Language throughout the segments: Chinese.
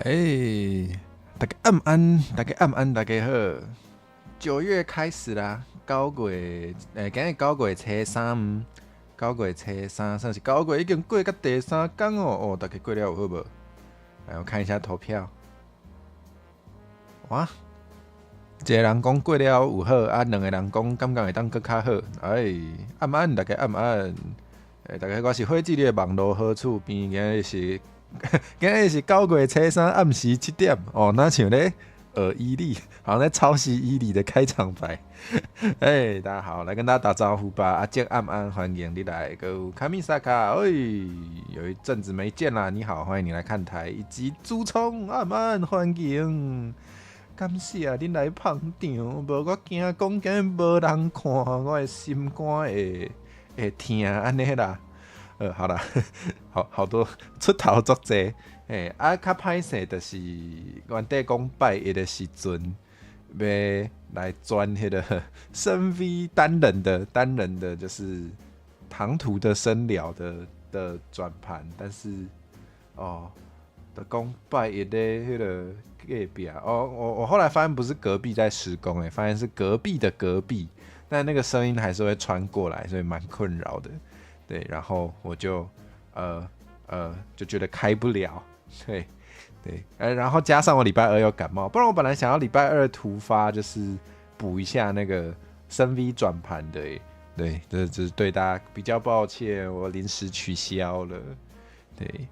哎，大家暗安，大家暗安，大家好。9月开始啦，今日9月初3，9月初3算是9月已经过到第3天哦。大家过了有好无？来，我看一下投票。哇，一个人讲过了有好，啊，两个人讲感觉会当更较好。暗安，大家暗安。大家我是火鸡的网络好处边，今日是9月初3暗时7点哦，那像咧伊利，好像在抄袭伊利的开场白。大家好，来跟大家打招呼吧。阿杰暗安，欢迎你来。有卡米萨卡，有一阵子没见啦，你好，欢迎你来看台。以及朱聪暗安，欢迎。感谢恁来捧场，无我惊讲今日无人看，我的心肝会疼安尼啦。好啦，好多出头足济，较歹势就是原底讲拜一的时阵，要来转迄个深 V 单人的，就是唐突的深聊的转盘，但是就讲拜一的迄个隔壁我后来发现不是隔壁在施工，发现是隔壁的隔壁，但那个声音还是会传过来，所以蛮困扰的。对，然后我就就觉得开不了，对，然后加上我礼拜二又感冒，不然我本来想要礼拜二突发就是补一下那个深 V 转盘的，对，这是对大家比较抱歉，我临时取消了，对，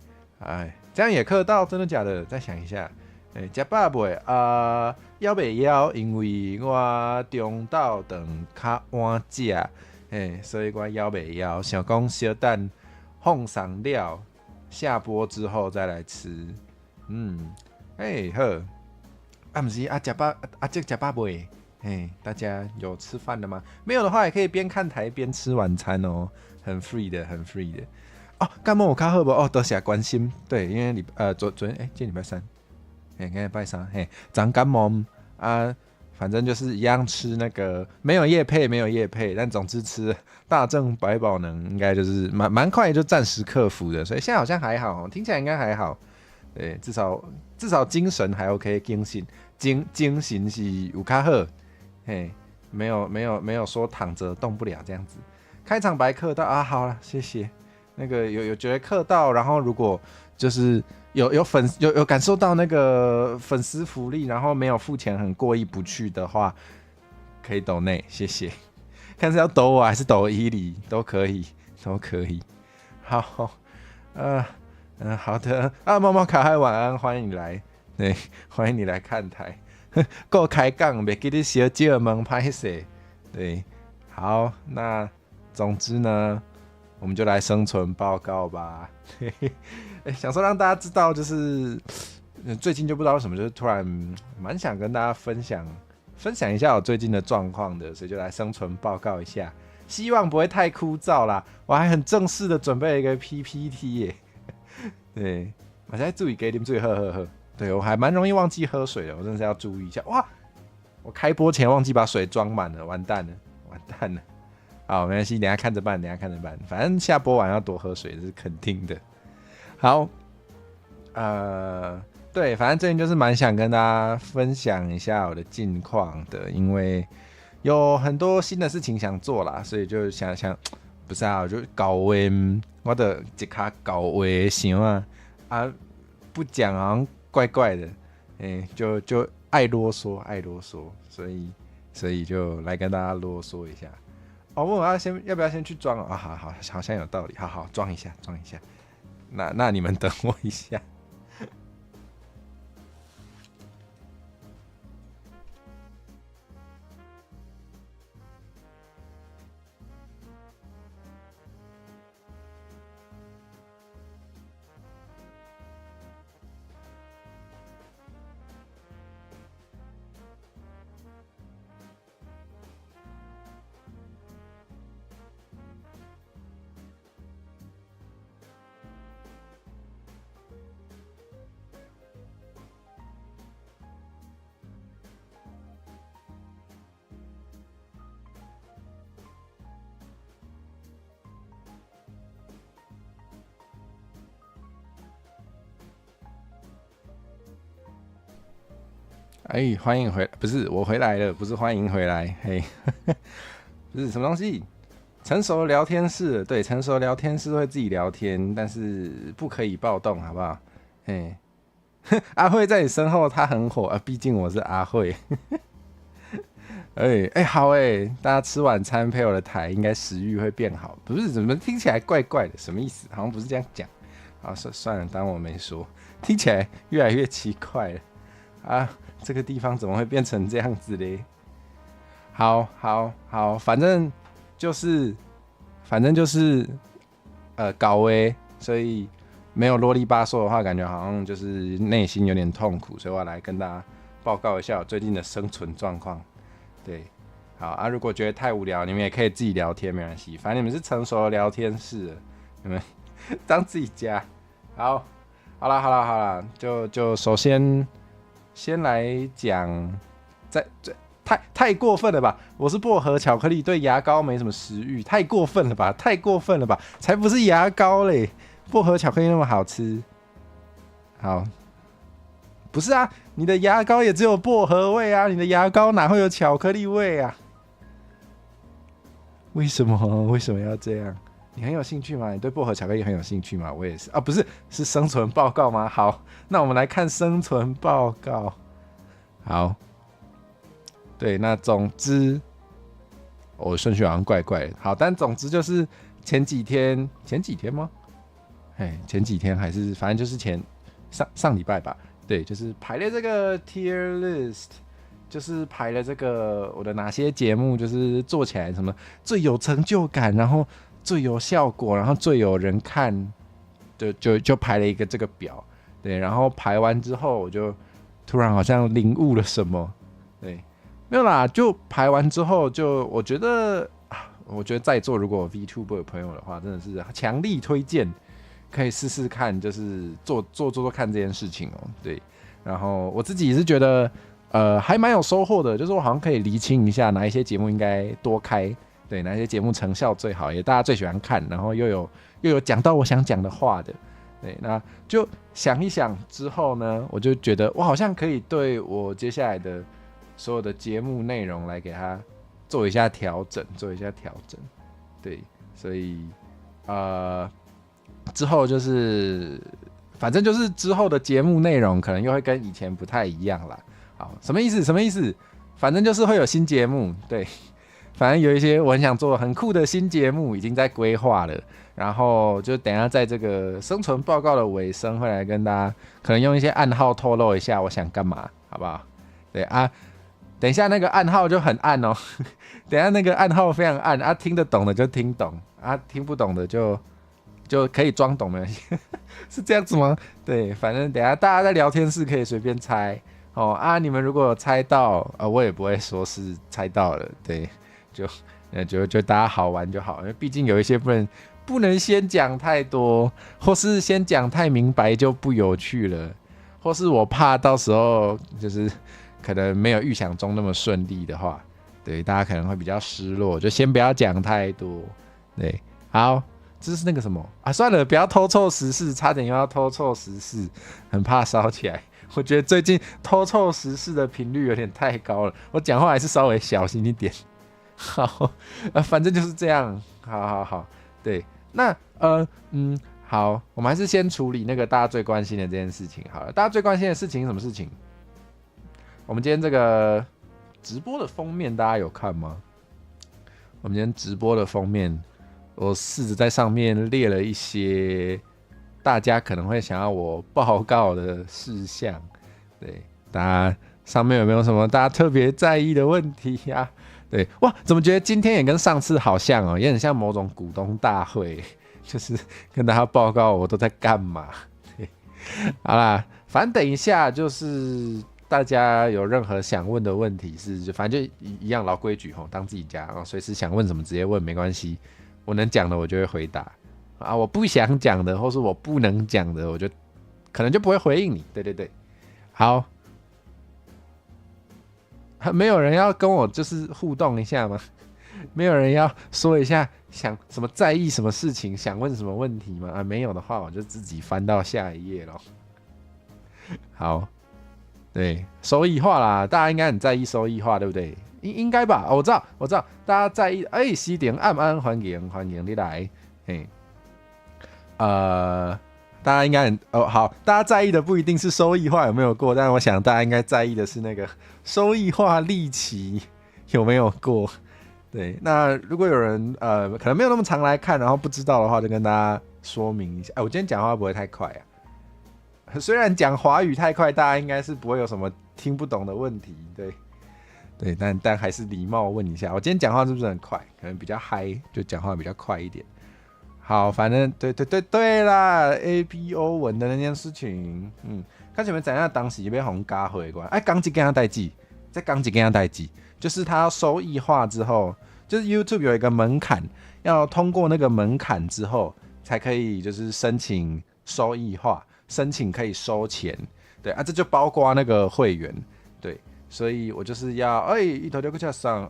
这样也客到，真的假的？再想一下，吃饱未枵袂枵？因为我中昼顿较晚食。所以我枵袂枵，想讲小蛋放上了，下播之后再来吃。好，不是吃饱这吃饱未？大家有吃饭了吗？没有的话，也可以边看台边吃晚餐哦，很 free 的，很 free 的。感冒有较好不？多谢关心。对，因为昨天今天礼拜三，今天礼拜三，长感冒反正就是一样吃那个没有业配，但总之吃大正百宝能应该就是蛮快就暂时克服的，所以现在好像还好，听起来应该还好。对，至少精神还 OK， 精神是有较好，没有说躺着动不了这样子。开场白客到好了，谢谢。那个有觉得客到，然后如果就是有感受到那个粉丝福利，然后没有付钱很过意不去的话，可以抖内，谢谢。看是要抖我还是抖伊里都可以。好，好的猫猫卡嗨晚安，欢迎你来，对，欢迎你来看台。够开杠，别给你小姐们拍摄，对，好，那总之呢，我们就来生存报告吧。想说让大家知道，就是最近就不知道为什么，就是突然蛮想跟大家分享一下我最近的状况的，所以就来生存报告一下，希望不会太枯燥啦。我还很正式的准备了一个 PPT 耶，对，我现在注意给你们注意喝，对我还蛮容易忘记喝水的，我真的是要注意一下。哇，我开播前忘记把水装满了，完蛋了。好，没关系，等一下看着办，反正下播完要多喝水，这是肯定的。好，对，反正最近就是蛮想跟大家分享一下我的近况的，因为有很多新的事情想做啦，所以就想，不是啊，我就搞我的一卡搞想不讲好像怪怪的，就爱啰嗦，所以就来跟大家啰嗦一下。问我要不要先去装啊？好像有道理，好装一下。那你们等我一下。哎，欢迎回来，不是我回来了，不是欢迎回来，嘿，不是什么东西。成熟聊天室，对，成熟聊天室会自己聊天，但是不可以暴动，好不好？嘿，阿慧在你身后，他很火啊，毕竟我是阿慧。好大家吃晚餐配我的台，应该食欲会变好。不是，怎么听起来怪怪的？什么意思？好像不是这样讲。好，算了，当我没说。听起来越来越奇怪了啊！这个地方怎么会变成这样子嘞？好，反正就是搞所以没有啰里吧嗦的话，感觉好像就是内心有点痛苦，所以我要来跟大家报告一下我最近的生存状况。对，好啊，如果觉得太无聊，你们也可以自己聊天，没关系，反正你们是成熟的聊天室了，你们当自己家。好啦，就首先来讲，太过分了吧！我是薄荷巧克力，对牙膏没什么食欲，太过分了吧！才不是牙膏嘞，薄荷巧克力那么好吃。好，不是啊，你的牙膏也只有薄荷味啊，你的牙膏哪会有巧克力味啊？为什么要这样？你很有兴趣吗？你对薄荷巧克力很有兴趣吗？我也是啊，不是，是生存报告吗？好，那我们来看生存报告。好，对，那总之，我顺序好像怪怪的。好，但总之就是前几天吗？前几天还是反正就是上礼拜吧。对，就是排了这个 tier list， 就是排了这个我的哪些节目，就是做起来什么最有成就感，然后最有效果，然后最有人看，就排了一个这个表。对，然后排完之后，我就突然好像领悟了什么。对，没有啦，就排完之后，我觉得在座如果有 VTuber 的朋友的话，真的是强力推荐。可以试试看，就是做看这件事情哦。对，然后我自己也是觉得，还蛮有收获的。就是我好像可以厘清一下哪一些节目应该多开，对，哪一些节目成效最好，也大家最喜欢看，然后又有讲到我想讲的话的。对，那就想一想之后呢，我就觉得我好像可以对我接下来的所有的节目内容来给它做一下调整。对，所以之后就是，反正就是之后的节目内容可能又会跟以前不太一样啦。好，什么意思？反正就是会有新节目，对，反正有一些我很想做很酷的新节目已经在规划了，然后就等一下在这个生存报告的尾声会来跟大家可能用一些暗号透露一下我想干嘛，好不好？对啊，等一下那个暗号就很暗哦，等一下那个暗号非常暗啊，听得懂的就听懂啊，听不懂的就可以装懂，没关系，是这样子吗？对，反正等一下大家在聊天室可以随便猜哦啊，你们如果有猜到我也不会说是猜到了，对，就大家好玩就好，因为毕竟有一些不能先讲太多，或是先讲太明白就不有趣了，或是我怕到时候就是可能没有预想中那么顺利的话，对，大家可能会比较失落，就先不要讲太多，对，好。这是那个什么啊？算了，不要偷凑时事，差点又要偷凑时事，很怕烧起来。我觉得最近偷凑时事的频率有点太高了，我讲话还是稍微小心一点。好，反正就是这样。好，对，那好，我们还是先处理那个大家最关心的这件事情好了。大家最关心的事情是什么事情？我们今天这个直播的封面大家有看吗？我们今天直播的封面。我试着在上面列了一些大家可能会想要我报告的事项，对，大家上面有没有什么大家特别在意的问题呀？对，哇，怎么觉得今天也跟上次好像哦，也很像某种股东大会，就是跟大家报告我都在干嘛。对，好啦，反正等一下就是大家有任何想问的问题是，反正就一样老规矩吼，当自己家，随时想问什么直接问没关系。我能讲的我就会回答啊，我不想讲的或是我不能讲的，我就可能就不会回应你。对，好，没有人要跟我就是互动一下吗？没有人要说一下想什么在意什么事情，想问什么问题吗？没有的话我就自己翻到下一页咯。好，对，收益化啦，大家应该很在意收益化，对不对？应该吧、我知道，大家在意。西点安安欢迎你来，嘿，大家应该好，大家在意的不一定是收益化有没有过，但我想大家应该在意的是那个收益化利期有没有过。对，那如果有人可能没有那么常来看，然后不知道的话，就跟大家说明一下。我今天讲话不会太快啊，虽然讲华语太快，大家应该是不会有什么听不懂的问题，对，但还是礼貌问一下，我今天讲话是不是很快？可能比较嗨，就讲话比较快一点。好，反正对啦，APO 文的那件事情，看前面怎样当时被红加回关，讲一件代志，再讲一件代志，就是他要收益化之后，就是 YouTube 有一个门槛，要通过那个门槛之后，才可以就是申请收益化，申请可以收钱，对啊，这就包括那个会员，对，所以我就是要一头就去上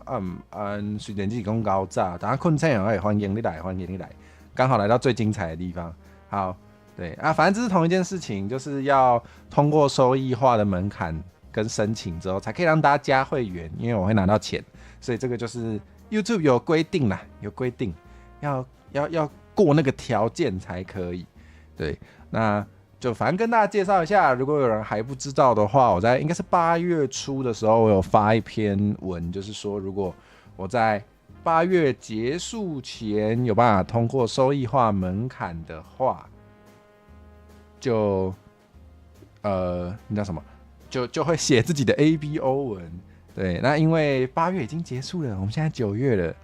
随便自己讲高炸，等下困醒欢迎你来，欢迎你来。刚好来到最精彩的地方，好，对啊，反正这是同一件事情，就是要通过收益化的门槛跟申请之后，才可以让大家加会员，因为我会拿到钱，所以这个就是 YouTube 有规定啦，有规定要过那个条件才可以，对，那就反正跟大家介绍一下，如果有人还不知道的话，我在应该是8月初的时候，我有发一篇文，就是说如果我在8月结束前有办法通过收益化门槛的话，就那叫什么？就会写自己的 ABO 文。对，那因为8月已经结束了，我们现在9月了，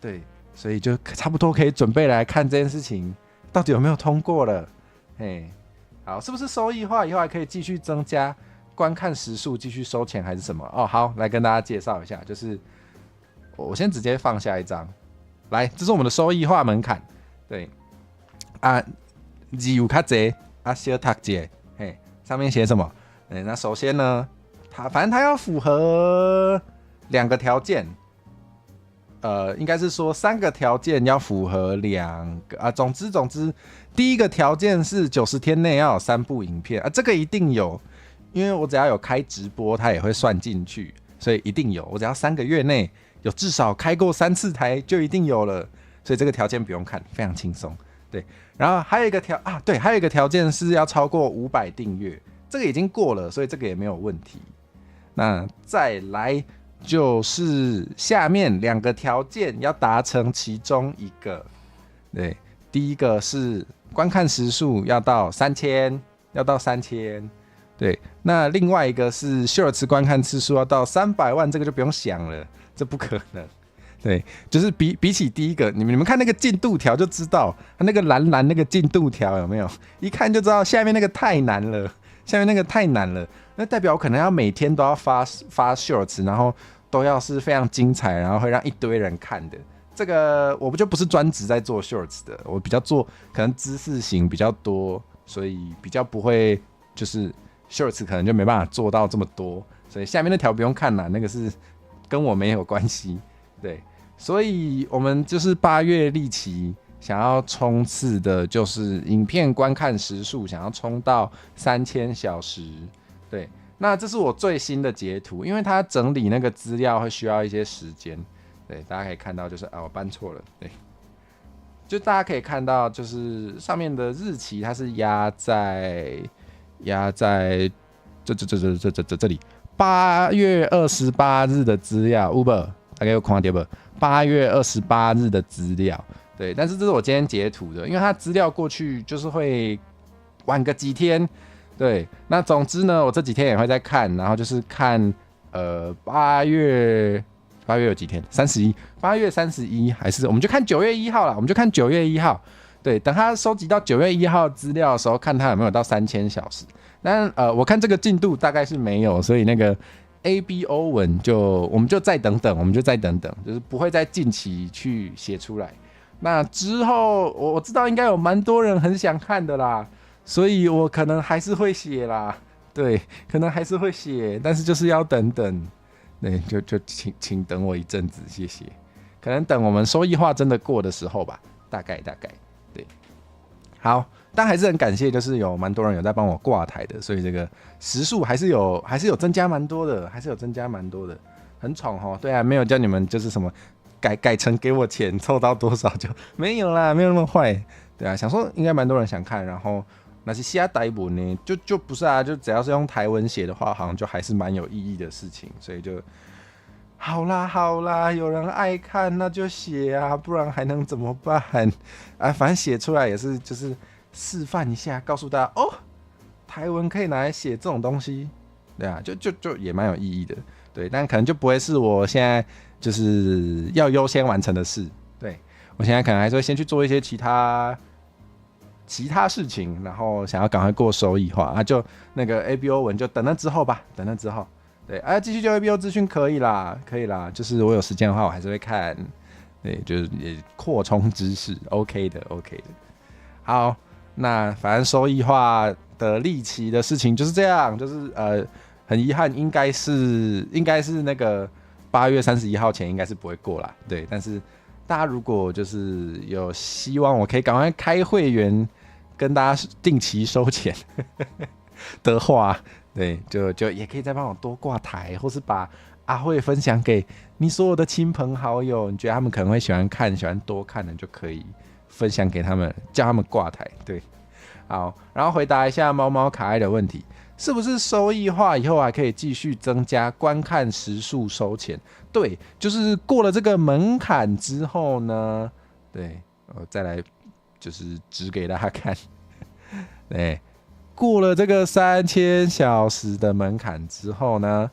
对，所以就差不多可以准备来看这件事情到底有没有通过了。嘿，好，是不是收益化以后还可以继续增加观看时数，继续收钱还是什么？好，来跟大家介绍一下，就是我先直接放下一张，来，这是我们的收益化门槛，对啊，字有较济啊，小读者，嘿，上面写什么？那首先呢，反正它要符合2个条件，应该是说3个条件要符合2个啊。总之，第一个条件是90天内要有3部影片啊，这个一定有，因为我只要有开直播，它也会算进去，所以一定有。我只要3个月内有至少开过3次台，就一定有了，所以这个条件不用看，非常轻松。对，然后还有一个条件是要超过500订阅，这个已经过了，所以这个也没有问题。那再来就是下面2个条件要达成其中一个，对，第一个是观看时数要到3000，对，那另外一个是 Shorts 观看次数要到300万，这个就不用想了，这不可能。对，就是比起第一个，你们看那个进度条就知道，那个蓝那个进度条有没有？一看就知道下面那个太难了，那代表我可能要每天都要发 Shorts， 然后都要是非常精彩，然后会让一堆人看的。这个我不是专职在做 Shorts 的，我比较做可能知识型比较多，所以比较不会就是 Shorts 可能就没办法做到这么多，所以下面那条不用看啦，那个是跟我没有关系。对，所以我们就是8月立期想要冲刺的就是影片观看时数，想要冲到3000小时。对，那这是我最新的截图，因为它整理那个资料会需要一些时间。对，大家可以看到就是我搬错了，对，就大家可以看到就是上面的日期它是压在这里8月28日的资料 Uber。大概有看到不？8月28日的资料，对，但是这是我今天截图的，因为它资料过去就是会晚个几天，对。那总之呢，我这几天也会再看，然后就是看8月有几天？8月31还是我们就看9月1号啦，我们就看9月1号，对，等他收集到9月1号资料的时候，看他有没有到3000小时。但我看这个进度大概是没有，所以那个。ABO 文我们就再等等，就是不会在近期去写出来。那之后我知道应该有蛮多人很想看的啦，所以我可能还是会写啦，对，可能还是会写，但是就是要等等，对，就请等我一阵子，谢谢。可能等我们收益化真的过的时候吧，大概对。好，但还是很感谢，就是有蛮多人有在帮我挂台的，所以这个时数还是有增加蛮多的，很宠齁。对啊，没有叫你们就是什么改成给我钱，凑到多少就没有啦，没有那么坏。对啊，想说应该蛮多人想看，然后那是写台文呢，就不是啊，就只要是用台文写的话，好像就还是蛮有意义的事情，所以就好啦，有人爱看那就写啊，不然还能怎么办啊？反正写出来也是就是示范一下，告诉大家哦，台文可以拿来写这种东西，对啊，就也蛮有意义的，对，但可能就不会是我现在就是要优先完成的事，对我现在可能还是会先去做一些其他事情，然后想要赶快过收益化啊，就那个 ABO 文就等那之后吧，对啊，继续就 ABO 资讯可以啦，就是我有时间的话，我还是会看，对，就是也扩充知识 ，OK 的。好，那反正收益化的利期的事情就是这样，就是很遗憾，应该是那个8月31号前应该是不会过啦，对，但是大家如果就是有希望我可以赶快开会员，跟大家定期收钱的话，对，就也可以再帮我多挂台，或是把阿慧分享给你所有的亲朋好友，你觉得他们可能会喜欢多看的，就可以分享给他们，叫他们挂台。对，好，然后回答一下猫猫可爱的问题，是不是收益化以后还可以继续增加观看时数收钱？对，就是过了这个门槛之后呢，对，我再来就是指给大家看，对。过了这个3000小时的门槛之后呢，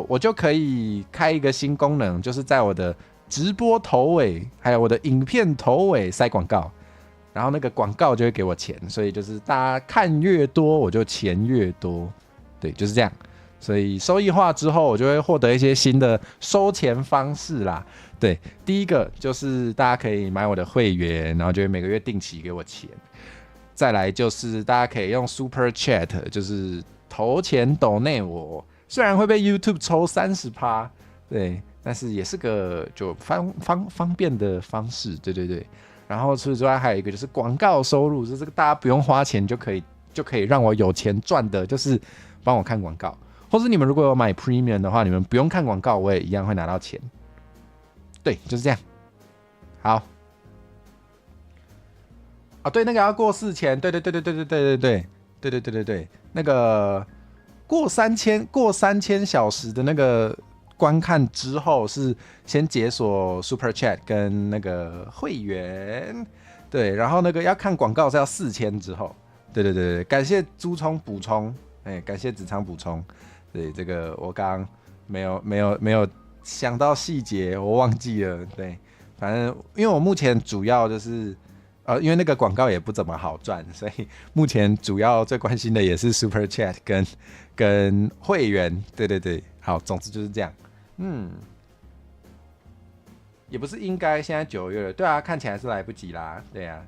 我就可以开一个新功能，就是在我的直播头尾还有我的影片头尾塞广告，然后那个广告就会给我钱，所以就是大家看越多我就钱越多，对，就是这样。所以收益化之后，我就会获得一些新的收钱方式啦。对，第一个就是大家可以买我的会员，然后就会每个月定期给我钱。再来就是大家可以用 Super Chat， 就是投钱抖内我，虽然会被 YouTube 抽30%，对，但是也是个就方便的方式，对。然后除此之外还有一个就是广告收入，就是这个大家不用花钱就可以让我有钱赚的，就是帮我看广告，或是你们如果有买 Premium 的话，你们不用看广告，我也一样会拿到钱。对，就是这样。好。啊，对，那个要过4000，对，那个过3000小时的那个观看之后，是先解锁 Super Chat 跟那个会员，对，然后那个要看广告是要4000之后，对，感谢朱聪补充，感谢子昌补充，对，这个我刚刚没有想到细节，我忘记了，对，反正因为我目前主要就是。因为那个广告也不怎么好赚，所以目前主要最关心的也是 Super Chat 跟会员，对，好，总之就是这样，也不是应该，现在9月了，对啊，看起来是来不及啦，对啊，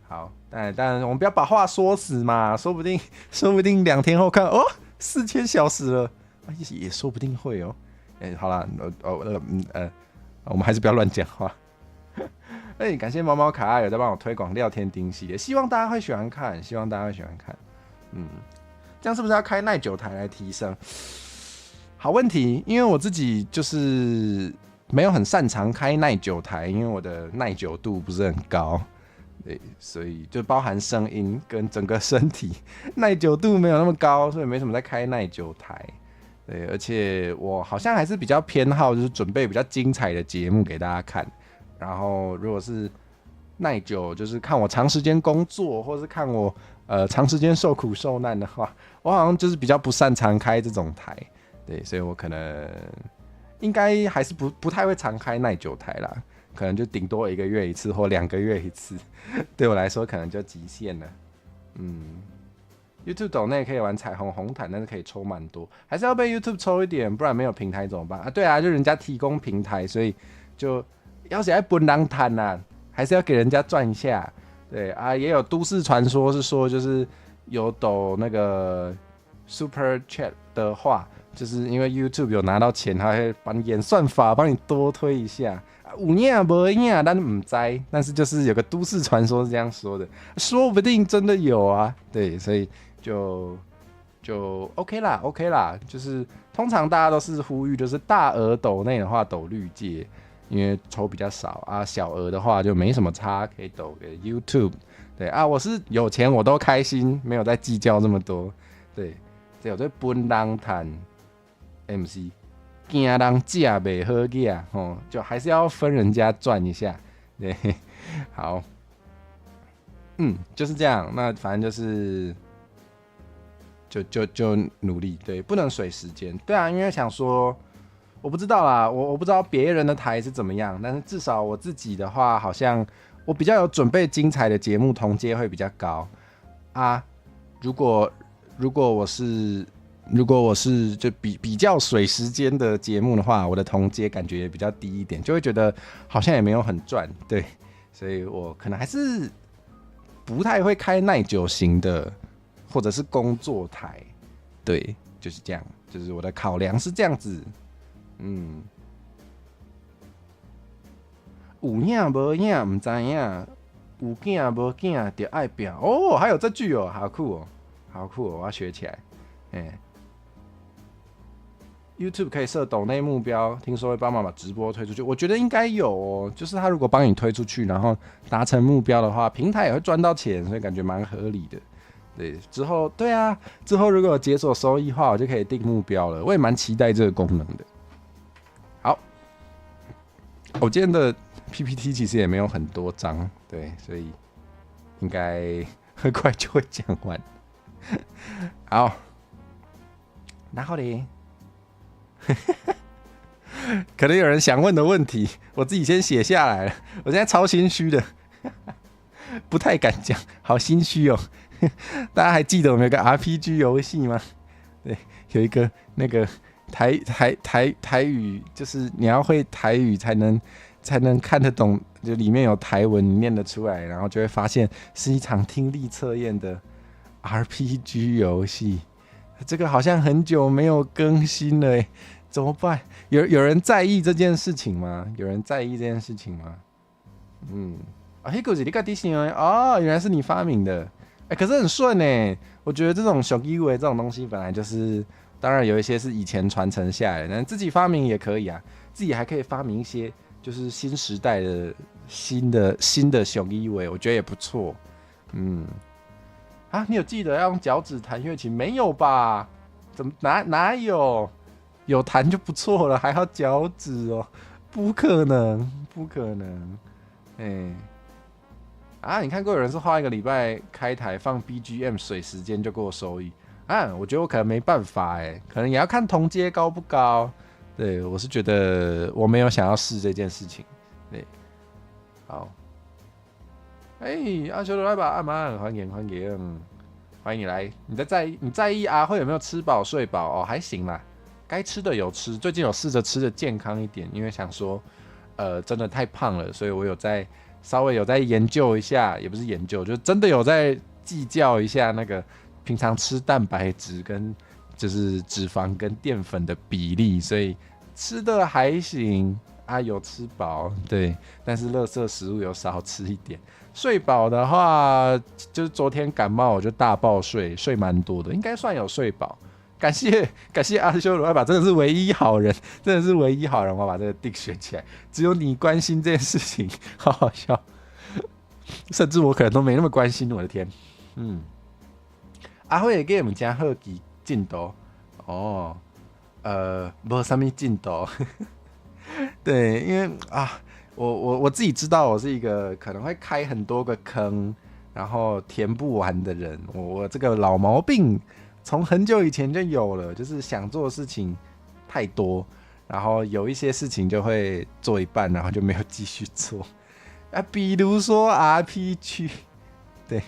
好，但我们不要把话说死嘛，说不定2天后看哦，4000小时了，也说不定会哦，好啦，我们还是不要乱讲话。感谢猫猫卡爱有在帮我推广廖天丁系列，希望大家会喜欢看，这样是不是要开耐久台来提升？好问题，因为我自己就是没有很擅长开耐久台，因为我的耐久度不是很高，对，所以就包含声音跟整个身体耐久度没有那么高，所以没什么在开耐久台。对，而且我好像还是比较偏好就是准备比较精彩的节目给大家看。然后，如果是耐久，就是看我长时间工作，或是看我长时间受苦受难的话，我好像就是比较不擅长开这种台，对，所以我可能应该还是不太会常开耐久台啦，可能就顶多1个月1次或2个月1次，对我来说可能就极限了。YouTube 抖内可以玩彩虹红毯，但是可以抽蛮多，还是要被 YouTube 抽一点，不然没有平台怎么办啊？对啊，就人家提供平台，所以就。要是要分人摊呐，还是要给人家赚一下。对啊，也有都市传说是说，就是有抖那个 Super Chat 的话，就是因为 YouTube 有拿到钱，他会把你演算法帮你多推一下有影无影，咱唔知，但是就是有个都市传说是这样说的，说不定真的有啊。对，所以就 OK 啦，OK 啦，就是通常大家都是呼吁，就是大额抖内的话抖绿界，因为抽比较少啊，小额的话就没什么差，可以抖给 YouTube。对啊，我是有钱我都开心，没有在计较这么多。对，只有在分人赚 MC。惊人价袂好价哦，就还是要分人家赚一下。对，好，就是这样。那反正就是就努力，对，不能水时间。对啊，因为想说，我不知道啦，我不知道别人的台是怎么样，但是至少我自己的话，好像我比较有准备精彩的节目，同阶会比较高啊。如果我是就比较水时间的节目的话，我的同阶感觉也比较低一点，就会觉得好像也没有很赚，对，所以我可能还是不太会开耐久型的，或者是工作台，对，就是这样，就是我的考量是这样子，有影无影唔知影，有囝无囝就爱拼哦，还有这句哦，好酷哦，好酷哦，我要学起来，YouTube 可以设抖内目标，听说会帮忙把直播推出去，我觉得应该有哦。就是他如果帮你推出去，然后达成目标的话，平台也会赚到钱，所以感觉蛮合理的。对，之后如果有解锁收益的话，我就可以定目标了。我也蛮期待这个功能的。好，我今天的 PPT 其实也没有很多张，对，所以应该很快就会讲完。好，然后嘞。可能有人想问的问题，我自己先写下来了。我现在超心虚的，不太敢讲，好心虚哦。大家还记得我们有个 RPG 游戏吗？对，有一个那个台语，就是你要会台语才能看得懂，就里面有台文，你念得出来，然后就会发现是一场听力测验的 RPG 游戏。这个好像很久没有更新了，怎么办？有人在意这件事情吗？有人在意这件事情吗？那个是你自己想的哦，原来是你发明的，可是很顺呢。我觉得这种小机会这种东西本来就是，当然有一些是以前传承下来的，但自己发明也可以啊，自己还可以发明一些就是新时代的新的小机会，我觉得也不错，啊，你有记得要用脚趾弹乐器没有吧？怎么哪有？有弹就不错了，还要脚趾哦？不可能，不可能！你看过有人是花1个礼拜开台放 BGM 水时间就给我收益啊？我觉得我可能没办法可能也要看同阶高不高。对，我是觉得我没有想要试这件事情。对，好。阿修罗来吧，阿妈，欢迎，欢迎你来。你在意阿慧有没有吃饱睡饱？哦，还行啦，该吃的有吃。最近有试着吃的健康一点，因为想说，真的太胖了，所以我有稍微有在研究一下，也不是研究，就真的有在计较一下那个平常吃蛋白质跟就是脂肪跟淀粉的比例，所以吃的还行啊，有吃饱，对，但是垃圾食物有少吃一点。睡饱的话，就是昨天感冒我就大爆睡，睡蛮多的，应该算有睡饱。感谢阿修罗爸爸，真的是唯一好人，真的是唯一好人。我把这个 dick 选起来，只有你关心这件事情，好好笑。甚至我可能都没那么关心，我的天。阿辉也给我们加好奇进度哦，没什么进度。对，因为我自己知道，我是一个可能会开很多个坑，然后填不完的人。我这个老毛病从很久以前就有了，就是想做的事情太多，然后有一些事情就会做一半，然后就没有继续做。比如说 RPG， 对，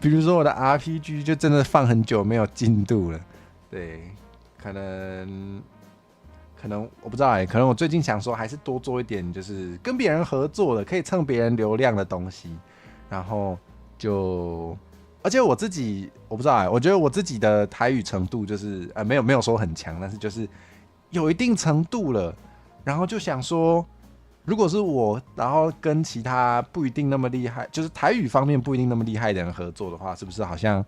比如说我的 RPG 就真的放很久没有进度了，对，可能我不知道可能我最近想说还是多做一点，就是跟别人合作的，可以蹭别人流量的东西，然后而且我自己我不知道我觉得我自己的台语程度就是没有说很强，但是就是有一定程度了，然后就想说如果是我，然后跟其他不一定那么厉害，就是台语方面不一定那么厉害的人合作的话，是不是好像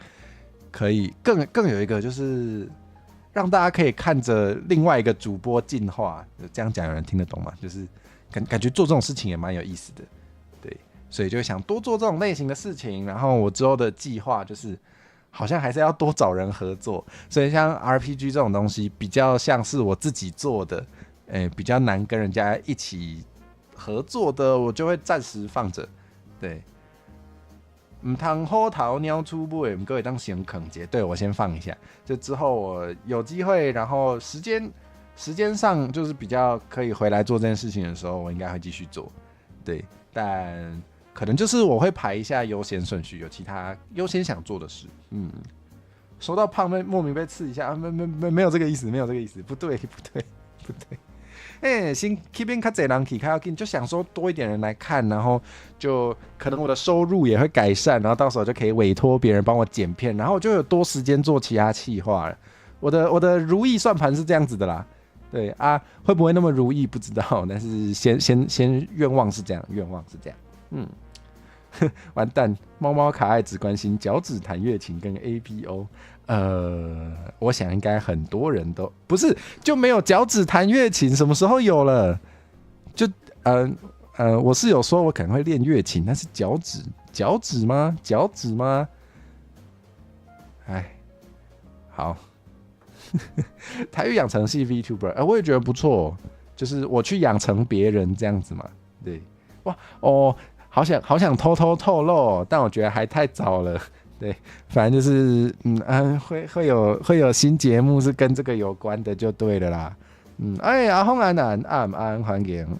可以更有一个就是让大家可以看着另外一个主播进化？这样讲有人听得懂吗？就是感觉做这种事情也蛮有意思的，对，所以就想多做这种类型的事情。然后我之后的计划就是好像还是要多找人合作，所以像 RPG 这种东西比较像是我自己做的，比较难跟人家一起合作的，我就会暂时放着。对，唔通虎头鸟出尾，唔过会当先啃节。对，我先放一下，就之后我有机会，然后时间上就是比较可以回来做这件事情的时候，我应该会继续做。对，但可能就是我会排一下优先顺序，有其他优先想做的事。说到胖妹莫名被刺一下，没有这个意思，没有这个意思，不对。先 keep 较侪人去较要紧，就想说多一点人来看，然后就可能我的收入也会改善，然后到时候就可以委托别人帮我剪片，然后我就有多时间做其他企划了。我的如意算盘是这样子的啦，对啊，会不会那么如意不知道，但是先愿望是这样，完蛋，猫猫卡爱只关心脚趾弹乐琴跟 APO。我想应该很多人都不是就没有脚趾弹乐琴，什么时候有了？就我是有说我可能会练乐琴，但是脚趾吗？哎，好，台语养成系 VTuber，我也觉得不错，就是我去养成别人这样子嘛，对，哇哦。好想偷透露，但我觉得还太早了。对，反正就是会有新节目是跟这个有关的就对了啦。阿峰安欢迎，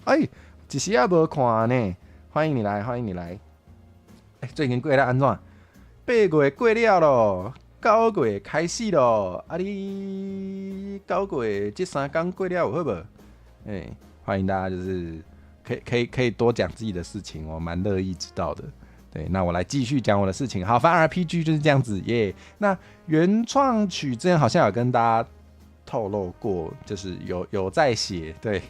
一时也无看呢，欢迎你来。最近过得安怎？8月过了咯，9月开始咯。你9月这3天过了有好不？欢迎大家就是。可以多讲自己的事情，我蛮乐意知道的。对，那我来继续讲我的事情。好，反正 RPG 就是这样子耶。那原创曲之前好像有跟大家透露过，就是有在写。对，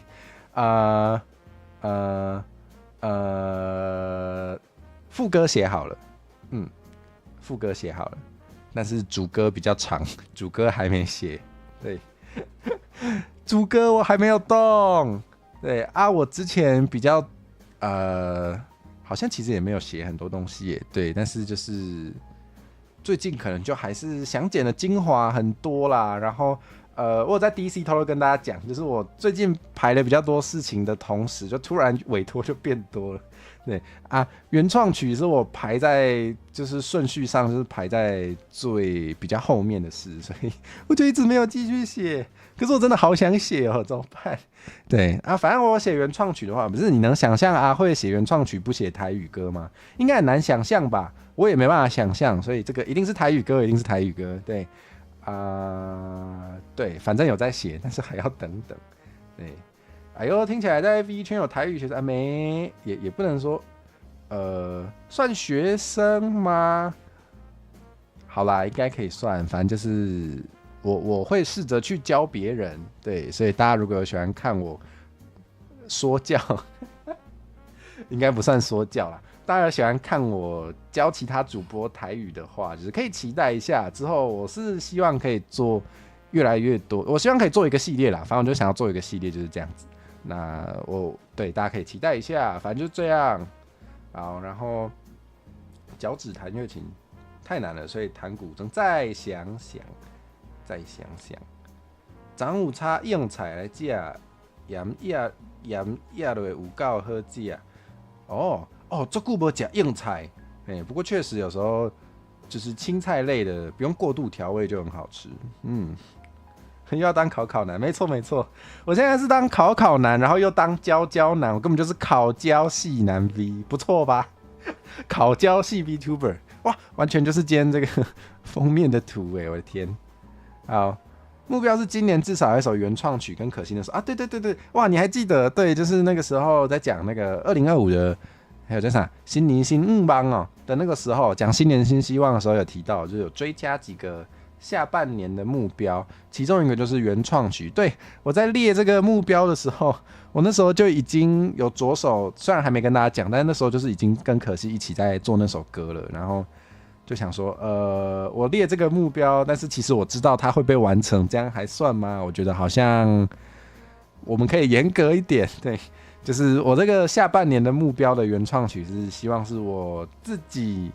副歌写好了，副歌写好了，但是主歌比较长，主歌还没写。对，主歌我还没有动。对啊，我之前比较好像其实也没有写很多东西耶，对，但是就是最近可能就还是想剪的精华很多啦，然后我有在 DC 偷偷跟大家讲，就是我最近排了比较多事情的同时，就突然委托就变多了。对啊，原创曲是我排在就是顺序上就是排在最比较后面的事，所以我就一直没有继续写。可是我真的好想写哦，怎么办？对啊，反正我写原创曲的话，不是你能想象阿慧写原创曲不写台语歌吗？应该很难想象吧？我也没办法想象，所以这个一定是台语歌，一定是台语歌。对对，反正有在写，但是还要等等。对。哎呦，听起来在 V 圈有台语学生，没也不能说，算学生吗？好啦，应该可以算，反正就是我会试着去教别人，对，所以大家如果有喜欢看我说教，应该不算说教啦。大家有喜欢看我教其他主播台语的话，就是可以期待一下，之后我是希望可以做越来越多，我希望可以做一个系列啦，反正我就想要做一个系列，就是这样子。那对大家可以期待一下，反正就是这样。好，然后脚趾弹乐琴太难了，所以弹古筝再想想。昨有炒硬菜来食，盐压落有够好食。足久无食硬菜，不过确实有时候就是青菜类的，不用过度调味就很好吃。又要当考男，没错，我现在是当考男，然后又当教男，我根本就是考教系男 V， 不错吧？考教系 VTuber， 哇，完全就是今天这个封面的图我的天！好，目标是今年至少有一首原创曲跟可心的首啊，对，哇，你还记得？对，就是那个时候在讲那个2025的，还有叫啥新帮的那个时候讲新年新希望的时候有提到，就是有追加几个下半年的目标，其中一个就是原创曲。对，我在列这个目标的时候，我那时候就已经有着手，虽然还没跟大家讲，但是那时候就是已经跟可惜一起在做那首歌了。然后就想说，我列这个目标，但是其实我知道它会被完成，这样还算吗？我觉得好像我们可以严格一点，对。就是我这个下半年的目标的原创曲是希望是我自己，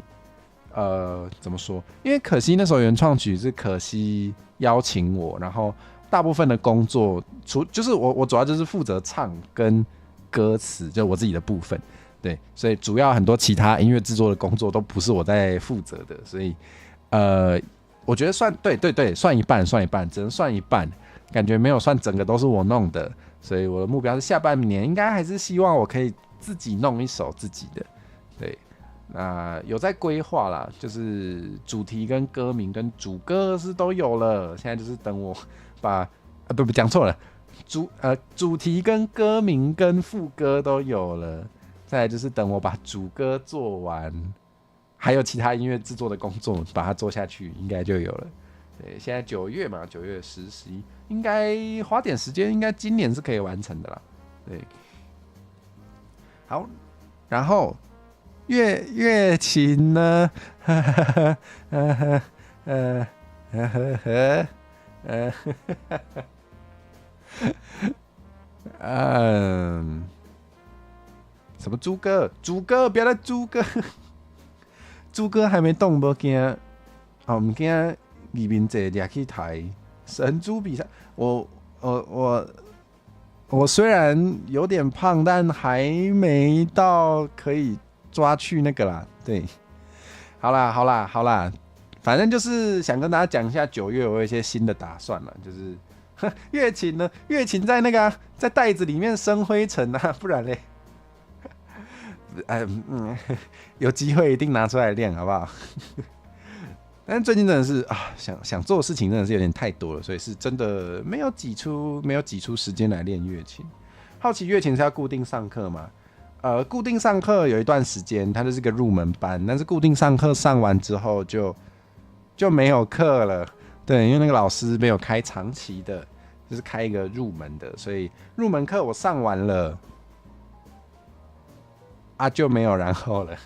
怎么说？因为可惜那首原创曲是可惜邀请我，然后大部分的工作就是我主要就是负责唱跟歌词，就我自己的部分，对，所以主要很多其他音乐制作的工作都不是我在负责的，所以我觉得算对，算一半，只能算一半，感觉没有算整个都是我弄的。所以我的目标是下半年应该还是希望我可以自己弄一首自己的，对，那有在规划啦，就是主题跟歌名跟主歌是都有了，现在就是等我把不讲错了，主题跟歌名跟副歌都有了，再来就是等我把主歌做完，还有其他音乐制作的工作把它做下去，应该就有了。对，现在9月嘛，9月10、11，应该花点时间，应该今年是可以完成的啦。对，好，然后乐琴呢？什么猪哥？猪哥，不要再猪哥！猪哥还没动，不惊，唔惊。里面这俩去台神猪比赛，我虽然有点胖，但还没到可以抓去那个啦。对，好啦，反正就是想跟大家讲一下9月我有一些新的打算了，就是乐琴呢，乐琴在那个在袋子里面生灰尘啊，不然嘞，有机会一定拿出来练，好不好？但最近真的是啊，想做的事情真的是有点太多了，所以是真的没有挤出时间来练乐琴。好奇乐琴是要固定上课吗？固定上课有一段时间，它就是个入门班，但是固定上课上完之后就没有课了。对，因为那个老师没有开长期的，就是开一个入门的，所以入门课我上完了，就没有然后了。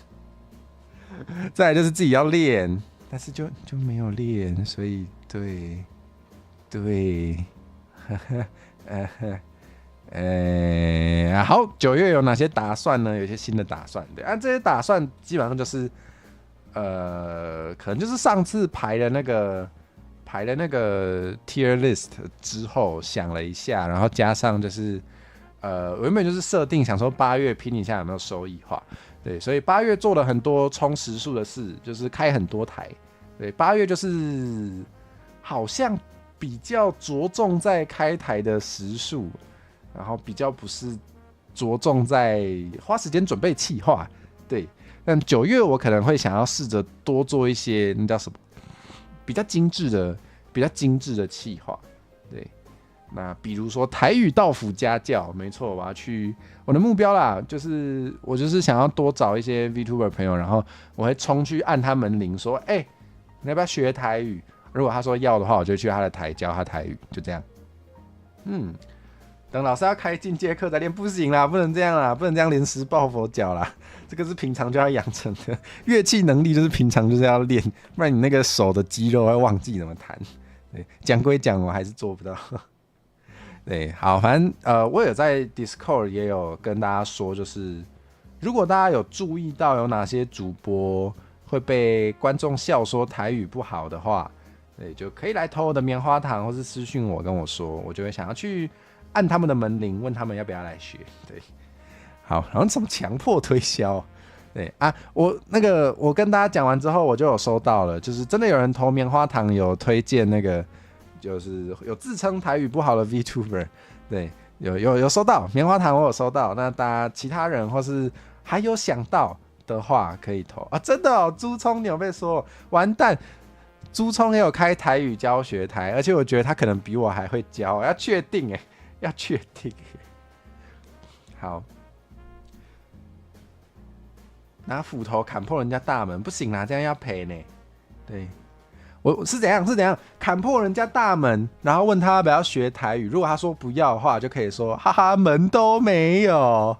再来就是自己要练。但是就没有练，所以对，好，9月有哪些打算呢？有些新的打算，对这些打算基本上就是可能就是上次排了那个 tier list 之后想了一下，然后加上就是我原本就是设定想说8月拼一下有没有收益化。对，所以8月做了很多冲时数的事，就是开很多台。对，8月就是好像比较着重在开台的时数，然后比较不是着重在花时间准备企划。对，但9月我可能会想要试着多做一些那叫什么比较精致的企划。对。那比如说台语道府家教，没错，我要去我的目标啦，就是我就是想要多找一些 VTuber 朋友，然后我会冲去按他门铃，说，你要不要学台语？如果他说要的话，我就去他的台教他台语，就这样。等老师要开进阶课再练，不行啦，不能这样啦，不能这样临时抱佛脚啦，这个是平常就要养成的乐器能力，就是平常就是要练，不然你那个手的肌肉会忘记怎么弹。对，讲归讲，我还是做不到。对，好，反正我有在 Discord 也有跟大家说，就是如果大家有注意到有哪些主播会被观众笑说台语不好的话，对，就可以来投我的棉花糖，或是私讯我跟我说，我就会想要去按他们的门铃，问他们要不要来学。对，好，然后什么强迫推销？对啊，我跟大家讲完之后，我就有收到了，就是真的有人投棉花糖，有推荐那个。就是有自称台语不好的 VTuber， 对，有收到棉花糖，我有收到。那大家其他人或是还有想到的话，可以投啊！真的哦，朱聪你有被说完蛋，朱聪也有开台语教学台，而且我觉得他可能比我还会教，要确定要确定。好，拿斧头砍破人家大门不行啦，这样要赔呢。对。我是怎样砍破人家大门，然后问他要不要学台语，如果他说不要的话，就可以说哈哈门都没有。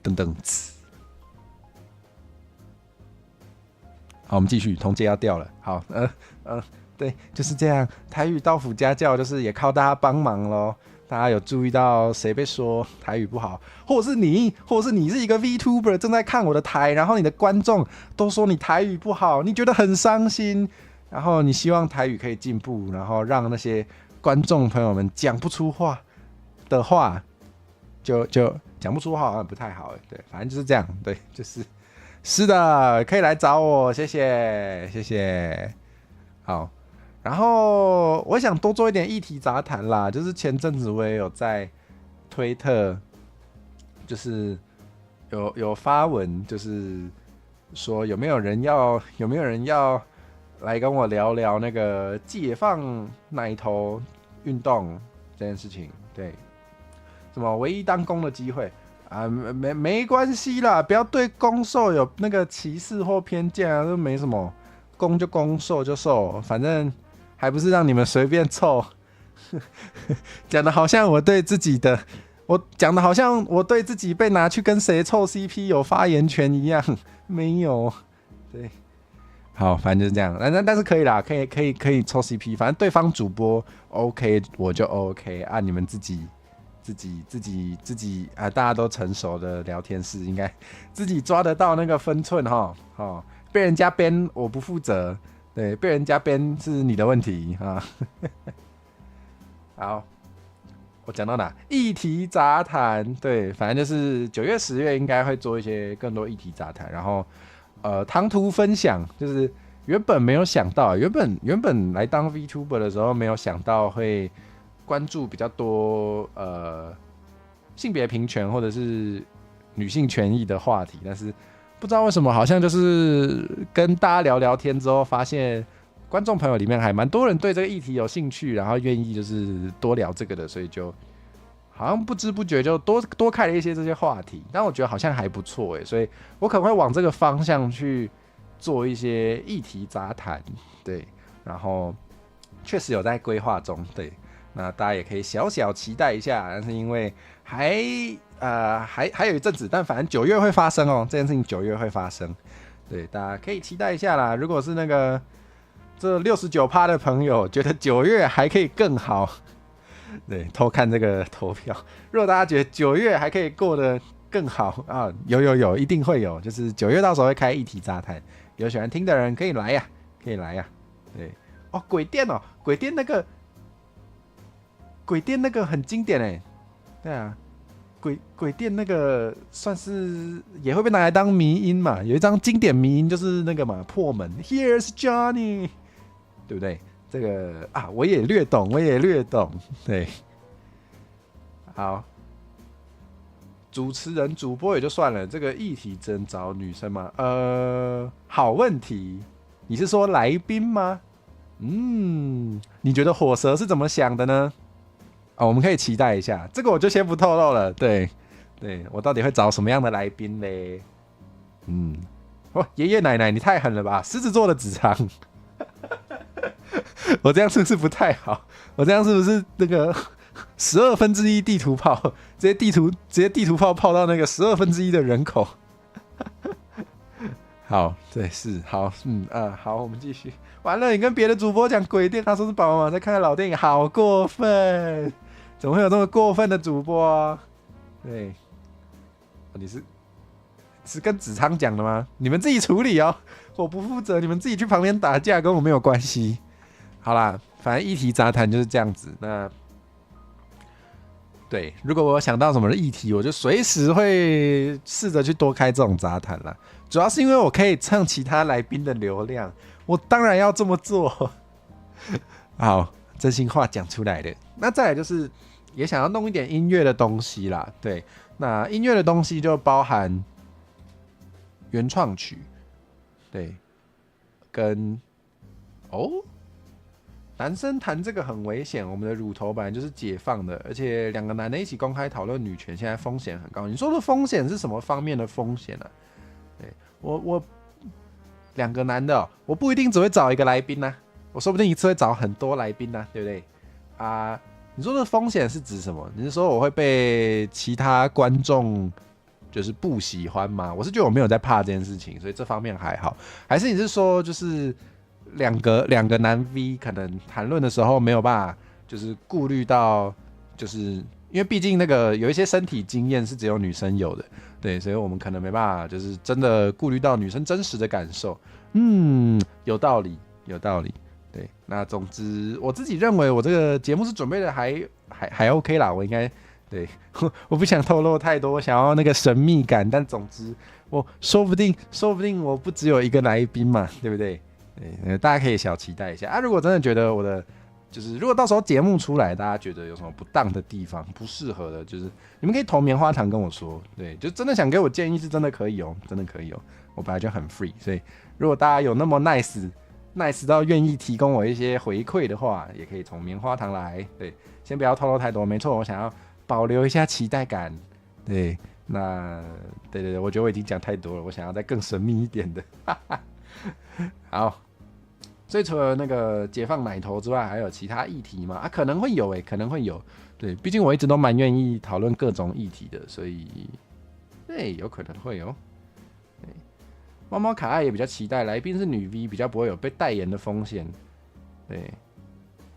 噔噔，好，我们继续，同街要掉了。好，对，就是这样。台语到府家教就是也靠大家帮忙咯。大家有注意到谁被说台语不好，或者是你是一个 VTuber 正在看我的台，然后你的观众都说你台语不好，你觉得很伤心，然后你希望台语可以进步，然后让那些观众朋友们讲不出话的话，就讲不出话好像不太好，对，反正就是这样，对，是的，可以来找我，谢谢，好。然后我想多做一点议题杂谈啦，就是前阵子我也有在推特，就是有发文，就是说有没有人要来跟我聊聊那个解放奶头运动这件事情，对，什么唯一当公的机会啊，没关系啦，不要对公受有那个歧视或偏见啊，都没什么，公就公，受就受，反正。还不是让你们随便凑，讲的好像我对自己被拿去跟谁凑 CP 有发言权一样，没有，对，好，反正就是这样，但是可以啦，可以凑 CP，反正对方主播 OK 我就 OK 啊，你们自己啊，大家都成熟的聊天室，应该自己抓得到那个分寸哈，被人家编我不负责。对，被人家编是你的问题啊。好，我讲到哪？议题杂谈，对，反正就是9月、10月应该会做一些更多议题杂谈，然后唐突分享，就是原本没有想到，原本来当 VTuber 的时候没有想到会关注比较多性别平权或者是女性权益的话题，但是。不知道为什么，好像就是跟大家聊聊天之后，发现观众朋友里面还蛮多人对这个议题有兴趣，然后愿意就是多聊这个的，所以就好像不知不觉就多开了一些这些话题。但我觉得好像还不错所以我可能会往这个方向去做一些议题杂谈，对，然后确实有在规划中，对，那大家也可以小小期待一下，但是因为还有一阵子，但反正9月会发生哦，这件事情9月会发生，对，大家可以期待一下啦。如果是那个这69%的朋友觉得9月还可以更好，对，偷看这个投票。如果大家觉得9月还可以过得更好啊，有，一定会有，就是9月到时候会开议题杂谈，有喜欢听的人可以来呀，对，哦，鬼店那个很经典对啊。鬼店那个算是也会被拿来当迷因嘛，有一张经典迷因就是那个嘛，破门 Here's Johnny， 对不对？这个啊，我也略懂，对。好，主持人主播也就算了，这个议题真找女生吗？好问题，你是说来宾吗？你觉得火蛇是怎么想的呢？我们可以期待一下，这个我就先不透露了。对，我到底会找什么样的来宾嘞？爷爷奶奶，你太狠了吧！狮子座的子长，我这样是不是不太好？我这样是不是那个1/12地图炮？直接地图炮炮到那个1/12的人口？好，对，是好，好，我们继续。完了，你跟别的主播讲鬼店，他说是爸爸妈妈在看老电影，好过分！怎么会有这么过分的主播啊？对，你是跟子昌讲的吗？你们自己处理哦，我不负责，你们自己去旁边打架，跟我没有关系。好啦，反正议题杂谈就是这样子。那对，如果我有想到什么议题，我就随时会试着去多开这种杂谈啦。主要是因为我可以蹭其他来宾的流量，我当然要这么做。好，真心话讲出来的。那再来就是也想要弄一点音乐的东西啦，对，那音乐的东西就包含原创曲，对，跟男生谈这个很危险，我们的乳头本来就是解放的，而且2个男的一起公开讨论女权，现在风险很高。你说的风险是什么方面的风险呢？对， 2个男的哦，我不一定只会找一个来宾啊，我说不定一次会找很多来宾啊，对不对？啊，你说的风险是指什么？你是说我会被其他观众就是不喜欢吗？我是觉得我没有在怕这件事情，所以这方面还好。还是你是说就是两个男 V 可能谈论的时候没有办法，就是顾虑到，就是因为毕竟那个有一些身体经验是只有女生有的，对，所以我们可能没办法，就是真的顾虑到女生真实的感受。有道理，有道理。对，那总之我自己认为我这个节目是准备的还 OK 啦，我应该对我不想透露太多，我想要那个神秘感，但总之我说不定我不只有一个来宾嘛，对不对？对，大家可以小期待一下啊！如果真的觉得我的就是如果到时候节目出来，大家觉得有什么不当的地方、不适合的，就是你们可以投棉花糖跟我说，对，就真的想给我建议是真的可以哦，真的可以哦。我本来就很 free， 所以如果大家有那么 nice 到愿意提供我一些回馈的话，也可以从棉花糖来。对，先不要透露太多，没错，我想要保留一下期待感。对，那对，我觉得我已经讲太多了，我想要再更神秘一点的。好。所以除了那个解放奶头之外，还有其他议题吗？啊，可能会有可能会有。对，毕竟我一直都蛮愿意讨论各种议题的，所以对，有可能会有。对，猫猫卡爱也比较期待，来宾是女 V， 比较不会有被代言的风险。对，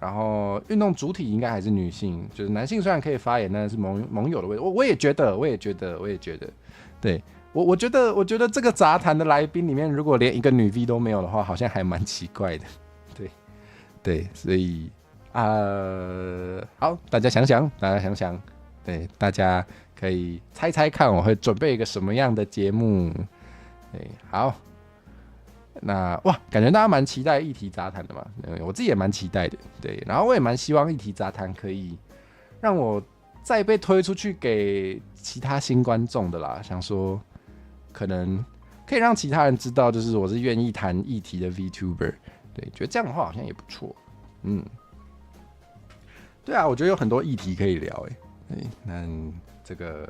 然后运动主体应该还是女性，就是男性虽然可以发言，但是盟友的位置，我也觉得，对。我觉得这个杂谈的来宾里面，如果连一个女 V 都没有的话，好像还蛮奇怪的。对，所以好，大家想想，对，大家可以猜猜看，我会准备一个什么样的节目？对，好，那哇，感觉大家蛮期待议题杂谈的嘛，我自己也蛮期待的。对，然后我也蛮希望议题杂谈可以让我再被推出去给其他新观众的啦，想说。可能可以让其他人知道，就是我是愿意谈议题的 VTuber， 对，觉得这样的话好像也不错，对啊，我觉得有很多议题可以聊，对，那这个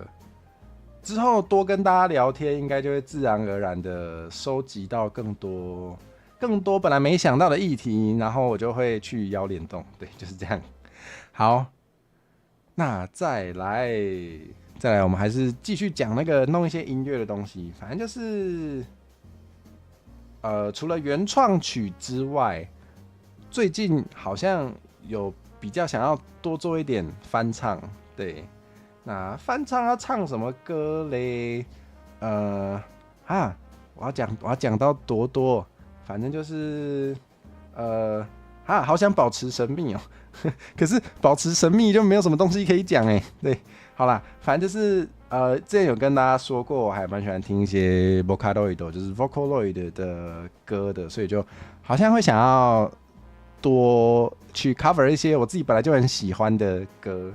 之后多跟大家聊天，应该就会自然而然的收集到更多本来没想到的议题，然后我就会去邀联动，对，就是这样。好，那再来，我们还是继续讲那个弄一些音乐的东西。反正就是，除了原创曲之外，最近好像有比较想要多做一点翻唱。对，那翻唱要唱什么歌嘞？我要讲到多，反正就是好想保持神秘哦。可是保持神秘就没有什么东西可以讲对。好啦，反正就是之前有跟大家说过，我还蛮喜欢听一些 Vocaloid， 就是 Vocaloid 的歌的，所以就好像会想要多去 cover 一些我自己本来就很喜欢的歌。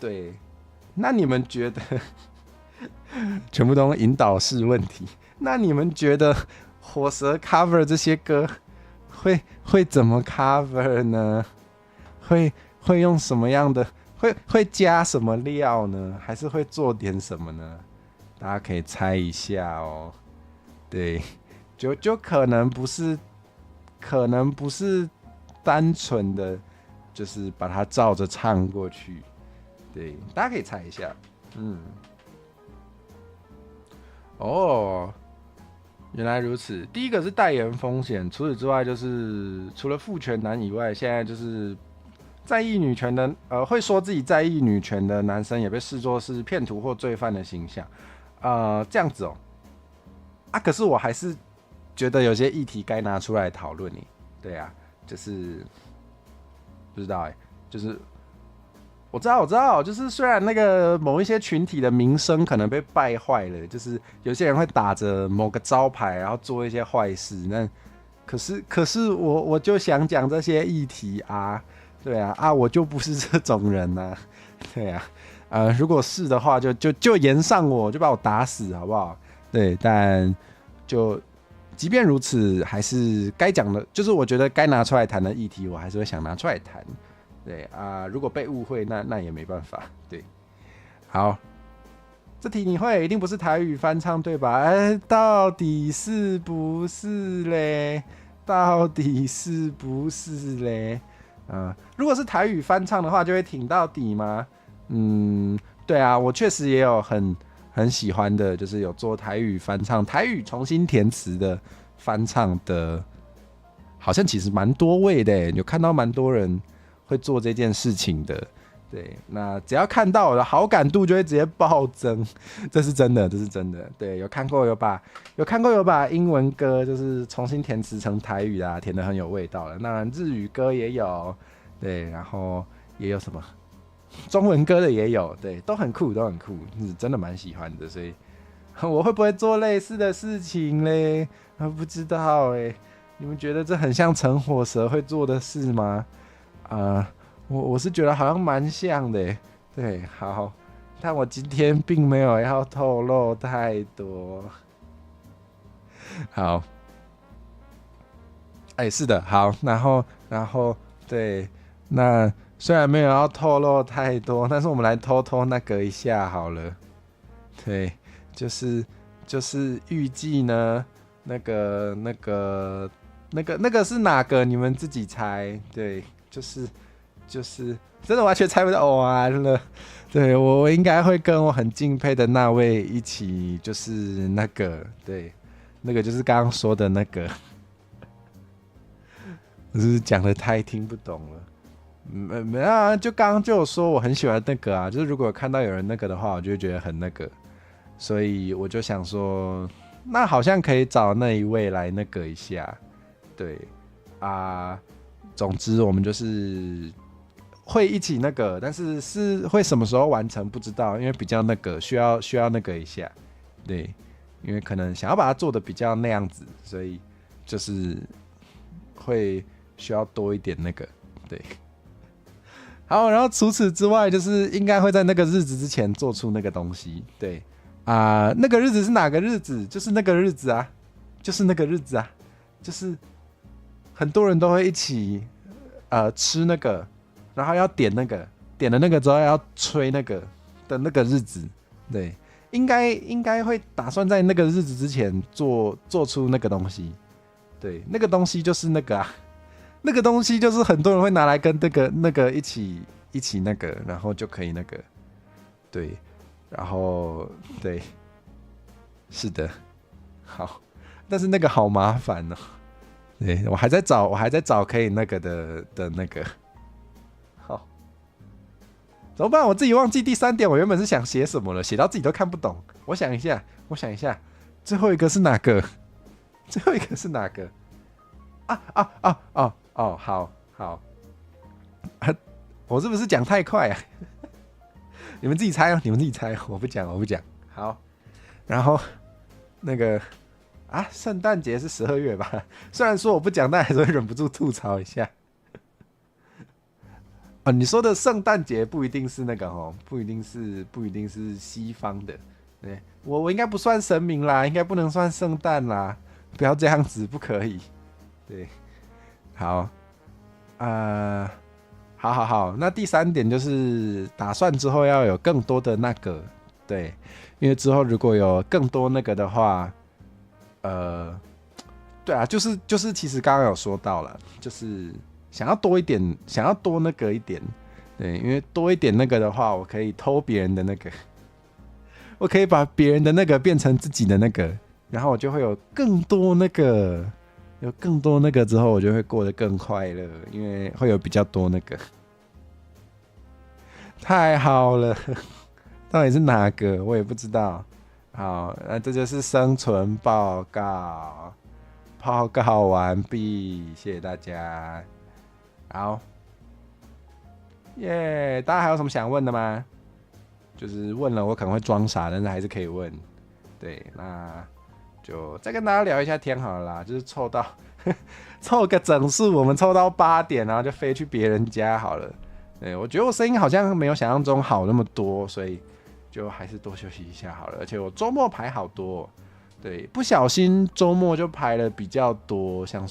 对，那你们觉得全部都引导式问题？那你们觉得火蛇 cover 这些歌会怎么 cover 呢？会用什么样的？会加什么料呢？还是会做点什么呢？大家可以猜一下哦。对，就可能不是单纯的，就是把它照着唱过去。对，大家可以猜一下。哦，原来如此。第一个是代言风险，除此之外就是除了父权男以外，现在就是在意女权的，会说自己在意女权的男生也被视作是骗徒或罪犯的形象，这样子哦。可是我还是觉得有些议题该拿出来讨论呢。对啊，就是不知道就是我知道，就是虽然那个某一些群体的名声可能被败坏了，就是有些人会打着某个招牌，然后做一些坏事，那可是我就想讲这些议题啊。对啊，我就不是这种人啊。对啊，如果是的话就延上我，就把我打死好不好？对，但就即便如此，还是该讲的，就是我觉得该拿出来谈的议题，我还是会想拿出来谈。对如果被误会，那也没办法。对，好，这题你会，一定不是台语翻唱对吧？哎，到底是不是嘞？到底是不是嘞？如果是台语翻唱的话，就会挺到底吗？对啊，我确实也有很喜欢的，就是有做台语翻唱、台语重新填词的翻唱的，好像其实蛮多位的，有看到蛮多人会做这件事情的。对，那只要看到我的好感度就会直接暴增，这是真的，这是真的。对，有看过有把英文歌就是重新填词成台语啊，填得很有味道了。那日语歌也有，对，然后也有什么中文歌的也有，对，都很酷，都很酷，是真的蛮喜欢的。所以我会不会做类似的事情嘞？不知道哎，你们觉得这很像陈火蛇会做的事吗？我是觉得好像蛮像的耶，对，好，但我今天并没有要透露太多。好，是的，好，然后对，那虽然没有要透露太多，但是我们来偷偷那个一下好了。对，就是预计呢，那个是哪个？你们自己猜。对，就是真的完全猜不到，完了。对，我应该会跟我很敬佩的那位一起，就是那个，对，那个就是刚刚说的那个，我是讲的太听不懂了。没啊，就刚刚就有说我很喜欢那个啊，就是如果看到有人那个的话，我就会觉得很那个，所以我就想说，那好像可以找那一位来那个一下。对啊，总之我们就是会一起那个，但是会什么时候完成不知道，因为比较那个需要那个一下。对，因为可能想要把它做的比较那样子，所以就是会需要多一点那个。对，好，然后除此之外，就是应该会在那个日子之前做出那个东西。对那个日子是哪个日子？就是那个日子啊，就是那个日子啊，就是很多人都会一起吃那个，然后要点那个，点了那个之后要吹那个的那个日子。对，应该会打算在那个日子之前做出那个东西。对，那个东西就是那个啊。那个东西就是很多人会拿来跟那个一起那个，然后就可以那个，对，然后对，是的，好，但是那个好麻烦哦。对，我还在找可以那个的那个，好，怎么办？我自己忘记第三点，我原本是想写什么了，写到自己都看不懂。我想一下，最后一个是哪个？最后一个是哪个？好，我是不是讲太快啊？你们自己猜哦，我不讲。好，然后那个圣诞节是12月吧？虽然说我不讲，但还是会忍不住吐槽一下。你说的圣诞节不一定是那个哦，不一定是西方的。对，我应该不算神明啦，应该不能算圣诞啦，不要这样子，不可以。对，好，好，那第三点就是打算之后要有更多的那个，对，因为之后如果有更多那个的话，对啊，就是其实刚刚有说到了，就是想要多一点，想要多那个一点，对，因为多一点那个的话，我可以偷别人的那个，我可以把别人的那个变成自己的那个，然后我就会有更多那个。有更多那个之后，我就会过得更快乐，因为会有比较多那个。太好了，到底是哪个我也不知道。好，那这就是生存报告，报告完毕，谢谢大家。好，耶！大家还有什么想问的吗？就是问了我可能会装傻，但是还是可以问。对，那。就再跟大家聊一下天好了啦，就是凑个整数，我们凑到8点，然后就飞去别人家好了。对，我觉得我声音好像没有想象中好那么多，所以就还是多休息一下好了。而且我周末排好多，对，不小心周末就排了比较多，想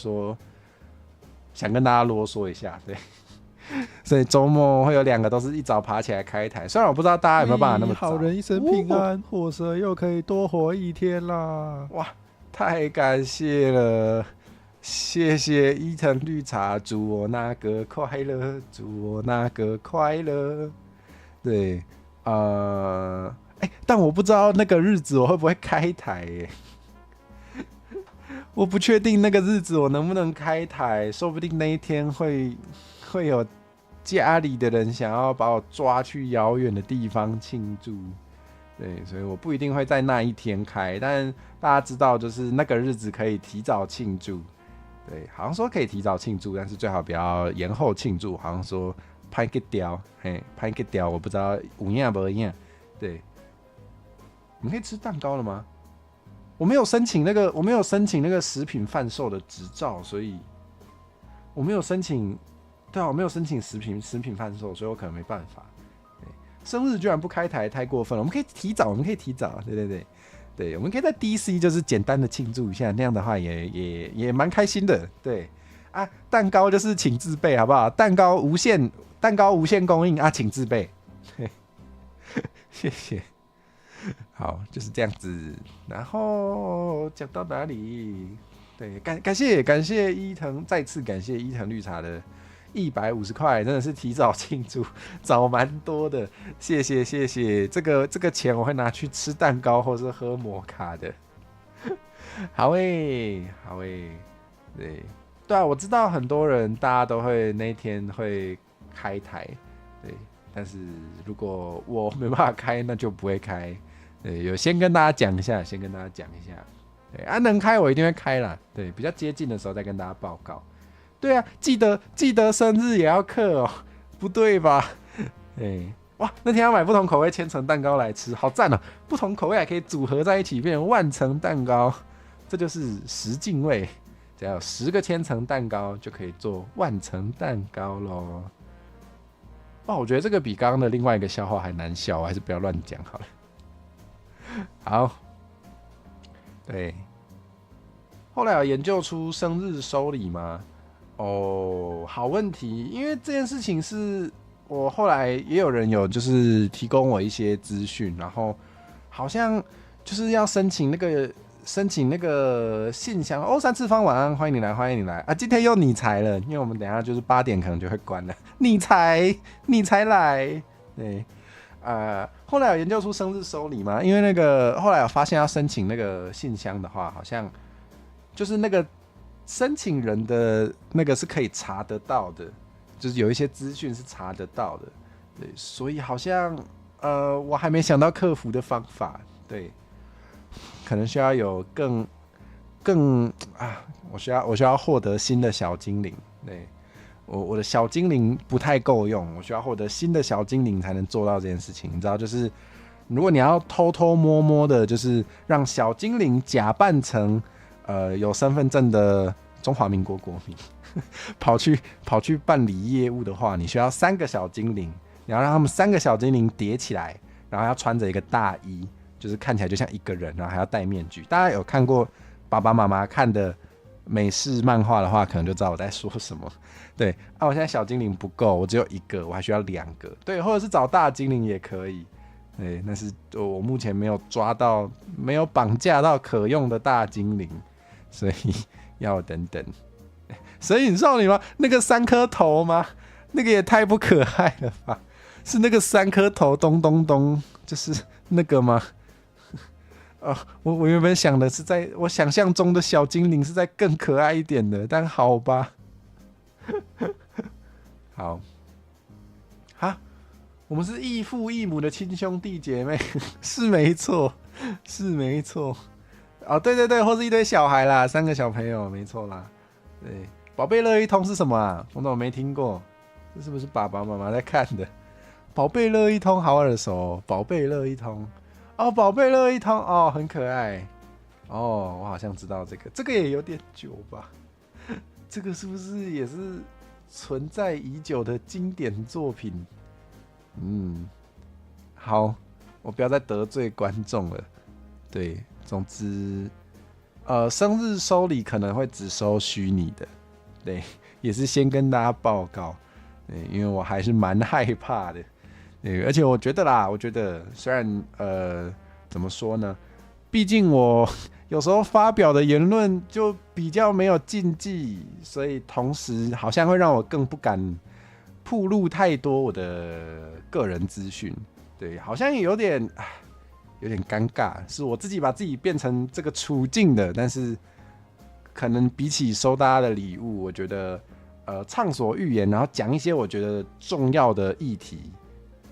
跟大家啰嗦一下，对，所以周末会有2个都是一早爬起来开台。虽然我不知道大家有没有办法那么早。好人一生平安，火蛇又可以多活1天啦！哇，太感谢了，谢谢伊藤绿茶，祝我那个快乐，祝我那个快乐。对，但我不知道那个日子我会不会开台耶。我不确定那个日子我能不能开台，说不定那一天会有家里的人想要把我抓去遥远的地方庆祝。对，所以我不一定会在那一天开，但大家知道，就是那个日子可以提早庆祝。对，好像说可以提早庆祝，但是最好不要延后庆祝。好像说拍个掉，拍个掉，我不知道有影不影。对，你们可以吃蛋糕了吗？我没有申请那个食品贩售的执照，所以我没有申请。对啊，我没有申请食品贩售，所以我可能没办法。生日居然不开台，太过分了。我们可以提早，对，我们可以在 DC 就是简单的庆祝一下，那样的话也蛮开心的。对啊，蛋糕就是请自备，好不好？蛋糕无限供应啊，请自备。谢谢。好，就是这样子。然后讲到哪里？对，感谢伊藤，再次感谢伊藤绿茶的150块，真的是提早庆祝，早蛮多的，谢谢。这个钱我会拿去吃蛋糕或是喝摩卡的。好欸，对啊，我知道很多人大家都会那一天会开台，对，但是如果我没办法开，那就不会开。对，有先跟大家讲一下，对啊，能开我一定会开啦，对，比较接近的时候再跟大家报告。对啊，记得生日也要刻哦，不对吧？哇，那天要买不同口味千层蛋糕来吃，好赞哦！不同口味还可以组合在一起变成万层蛋糕，这就是10进位，只要有10个千层蛋糕就可以做万层蛋糕咯。哇，我觉得这个比刚刚的另外一个笑话还难笑，我还是不要乱讲好了。好，对，后来有研究出生日收礼吗？哦，好问题，因为这件事情是我后来也有人有就是提供我一些资讯，然后好像就是要申请那个信箱哦，3次方晚安，欢迎你来啊！今天又你才了，因为我们等一下就是8点可能就会关了，你才来，对。后来有研究出生日收礼吗？因为那个后来有发现要申请那个信箱的话，好像就是那个申请人的那个是可以查得到的，就是有一些资讯是查得到的，对，所以好像我还没想到克服的方法，对，可能需要有更我需要获得新的小精灵，对。我的小精灵不太够用，我需要获得新的小精灵才能做到这件事情。你知道，就是如果你要偷偷摸摸的，就是让小精灵假扮成有身份证的中华民国国民，跑去办理业务的话，你需要3个小精灵，你要让他们3个小精灵叠起来，然后要穿着一个大衣，就是看起来就像一个人，然后还要戴面具。大家有看过爸爸妈妈看的美式漫画的话，可能就知道我在说什么。对啊，我现在小精灵不够，我只有1个，我还需要2个。对，或者是找大精灵也可以。对，但是我目前没有抓到，没有绑架到可用的大精灵，所以要等等。神隐少女吗？那个3颗头吗？那个也太不可爱了吧？是那个3颗头咚咚咚，就是那个吗？我原本想的是我想象中的小精灵是在更可爱一点的，但好吧。好，我们是异父异母的亲兄弟姐妹，是没错。哦，对，或是一堆小孩啦，3个小朋友，没错啦。对，宝贝乐一通是什么啊？我怎么没听过？这是不是爸爸妈妈在看的？宝贝乐一通好耳熟哦，宝贝乐一通。哦，宝贝乐一通哦，很可爱。哦，我好像知道这个也有点久吧。这个是不是也是存在已久的经典作品？好，我不要再得罪观众了。对，总之，生日收礼可能会只收虚拟的，对，也是先跟大家报告。对，因为我还是蛮害怕的。对，而且我觉得虽然怎么说呢，毕竟我有时候发表的言论就比较没有禁忌，所以同时好像会让我更不敢暴露太多我的个人资讯。对，好像有点尴尬，是我自己把自己变成这个处境的，但是可能比起收大家的礼物，我觉得畅所欲言，然后讲一些我觉得重要的议题，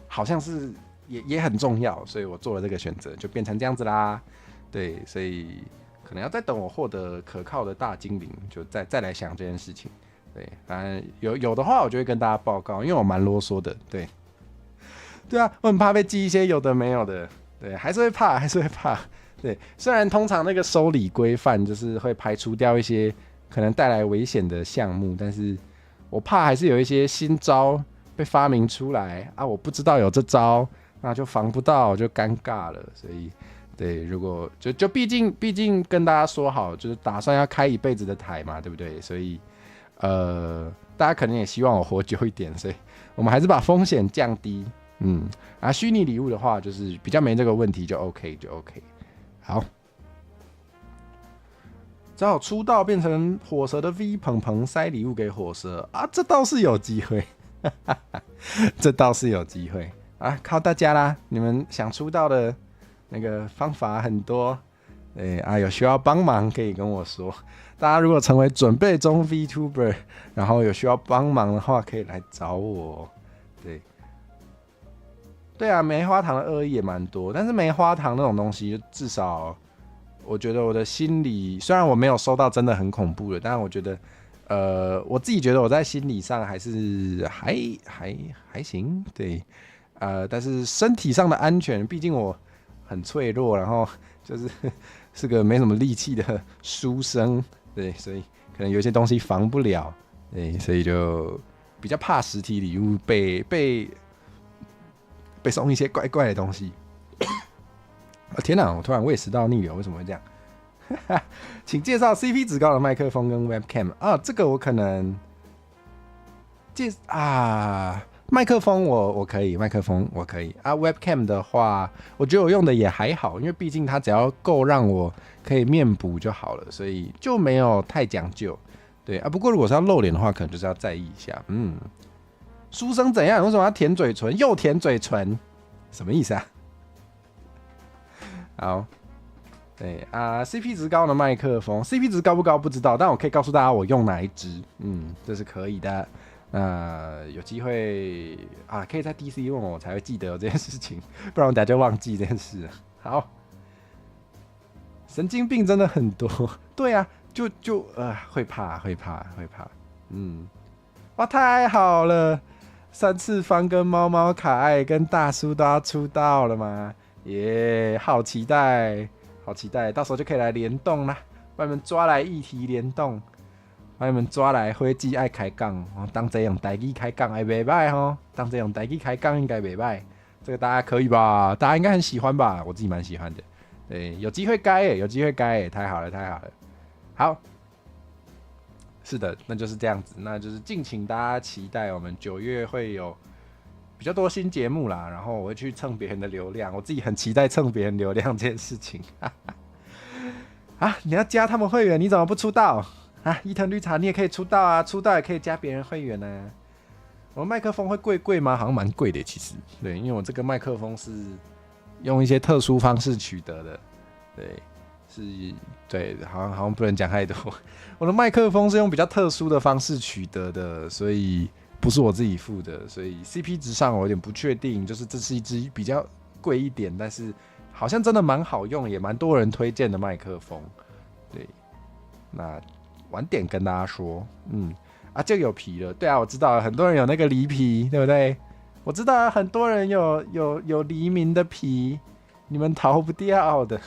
好像是也很重要，所以我做了这个选择，就变成这样子啦。对，所以可能要再等我获得可靠的大精灵，就再来想这件事情。对，反正有的话，我就会跟大家报告，因为我蛮啰嗦的。对啊，我很怕被记一些有的没有的。对，还是会怕。对，虽然通常那个收礼规范就是会排除掉一些可能带来危险的项目，但是我怕还是有一些新招被发明出来啊，我不知道有这招，那就防不到，就尴尬了。所以，对，如果就毕竟跟大家说好，就是打算要开一辈子的台嘛，对不对？所以，大家可能也希望我活久一点，所以我们还是把风险降低。虚拟礼物的话，就是比较没这个问题，就 OK。好，只好出道变成火蛇的 V 鹏鹏塞礼物给火蛇啊，这倒是有机会，啊，靠大家啦！你们想出道的那个方法很多，有需要帮忙可以跟我说。大家如果成为准备中 VTuber， 然后有需要帮忙的话，可以来找我。对啊，梅花糖的恶意也蛮多，但是梅花糖那种东西，至少我觉得我的心里，虽然我没有收到真的很恐怖的，但是我觉得，我自己觉得我在心理上还是还行，对，但是身体上的安全，毕竟我很脆弱，然后是个没什么力气的书生，对，所以可能有些东西防不了，对，所以就比较怕实体礼物被送一些怪怪的东西。天哪！我突然胃食道逆流，为什么会这样？请介绍 CP 值高的麦克风跟 Webcam 啊，这个我可能麦克风我可以啊。Webcam 的话，我觉得我用的也还好，因为毕竟它只要够让我可以面补就好了，所以就没有太讲究。对啊，不过如果是要露脸的话，可能就是要在意一下。书生怎样？为什么要舔嘴唇？又舔嘴唇，什么意思啊？好，对啊，CP 值高的麦克风 ，CP 值高不高不知道，但我可以告诉大家我用哪一支，这是可以的。有机会啊，可以在 DC 问我才会记得有这件事情，不然我等下就忘记这件事了。好，神经病真的很多，对啊，就会怕，哇，太好了！3次方跟猫猫卡爱跟大叔都要出道了吗？耶，好期待，到时候就可以来联动啦，把你们抓来议题联动，把你们抓来伙计爱开杠，当这用台语开杠还袂歹吼，当这用台语开杠应该袂歹，这个大家可以吧？大家应该很喜欢吧？我自己蛮喜欢的，对，有机会该太好了，好。是的，那就是这样子，那就是敬请大家期待，我们9月会有比较多新节目啦，然后我会去蹭别人的流量，我自己很期待蹭别人流量这件事情。你要加他们会员，你怎么不出道啊？伊藤绿茶你也可以出道啊，出道也可以加别人会员啊。我的麦克风会贵吗？好像蛮贵的，其实，对，因为我这个麦克风是用一些特殊方式取得的，对，好像不能讲太多。我的麦克风是用比较特殊的方式取得的，所以不是我自己付的，所以 CP 值上我有点不确定。就是这是一支比较贵一点，但是好像真的蛮好用，也蛮多人推荐的麦克风。对，那晚点跟大家说，就有皮了。对啊，我知道很多人有那个梨皮，对不对？我知道很多人有黎明的皮，你们逃不掉的。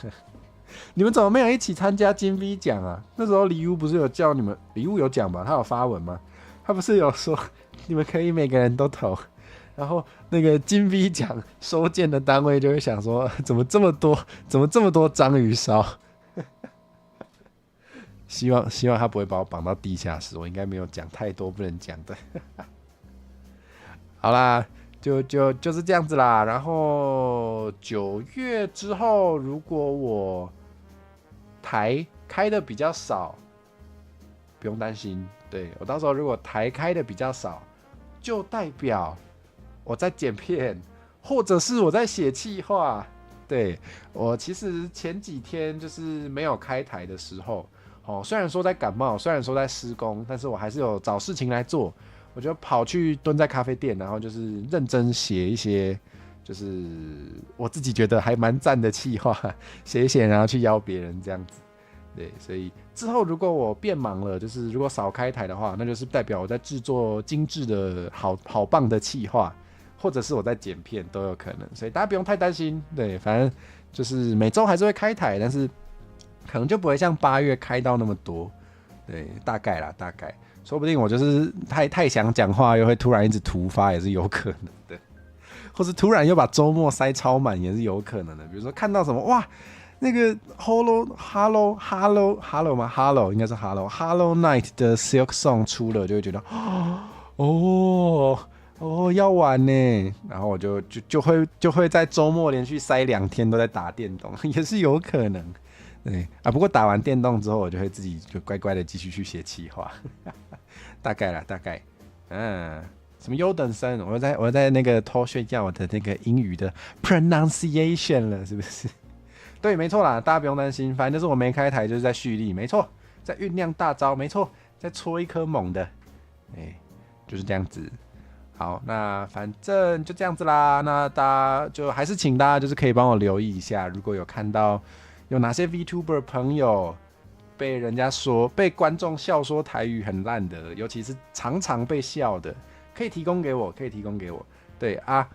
你们怎么没有一起参加金 V 奖啊？那时候礼物不是有叫你们，礼物有讲吧？他有发文吗？他不是有说你们可以每个人都投，然后那个金 V 奖收件的单位就会想说，怎么这么多章鱼烧？希望他不会把我绑到地下室，我应该没有讲太多不能讲的。好啦，就是这样子啦。然后9月之后，如果我台开的比较少，不用担心。对，我到时候如果台开的比较少，就代表我在剪片，或者是我在写企划。对，我其实前几天就是没有开台的时候，虽然说在感冒，虽然说在施工，但是我还是有找事情来做。我就跑去蹲在咖啡店，然后就是认真写一些，就是我自己觉得还蛮赞的企划，写一写，然后去邀别人这样子。对，所以之后如果我变忙了，就是如果少开台的话，那就是代表我在制作精致的好棒的企划，或者是我在剪片都有可能，所以大家不用太担心。对，反正就是每周还是会开台，但是可能就不会像8月开到那么多。对，大概啦，大概，说不定我就是太想讲话，又会突然一直突发，也是有可能的，或是突然又把周末塞超满，也是有可能的。比如说看到什么哇，那个 Hello 吗 ？Hello 应该是 Hello Night 的 Silk Song 出了，就会觉得哦要玩呢，然后我就会在周末连续塞2天都在打电动，也是有可能。对啊，不过打完电动之后，我就会自己就乖乖的继续去写企划，大概啦，大概，什么优等生，我在那个偷炫耀我的那个英语的 pronunciation 了，是不是？对，没错啦，大家不用担心，反正就是我没开台，就是在蓄力，没错，在酝酿大招，没错，在戳一颗猛的，就是这样子。好，那反正就这样子啦。那大家就还是请大家就是可以帮我留意一下，如果有看到有哪些 VTuber 朋友被人家说被观众笑说台语很烂的，尤其是常常被笑的，可以提供给我，对啊，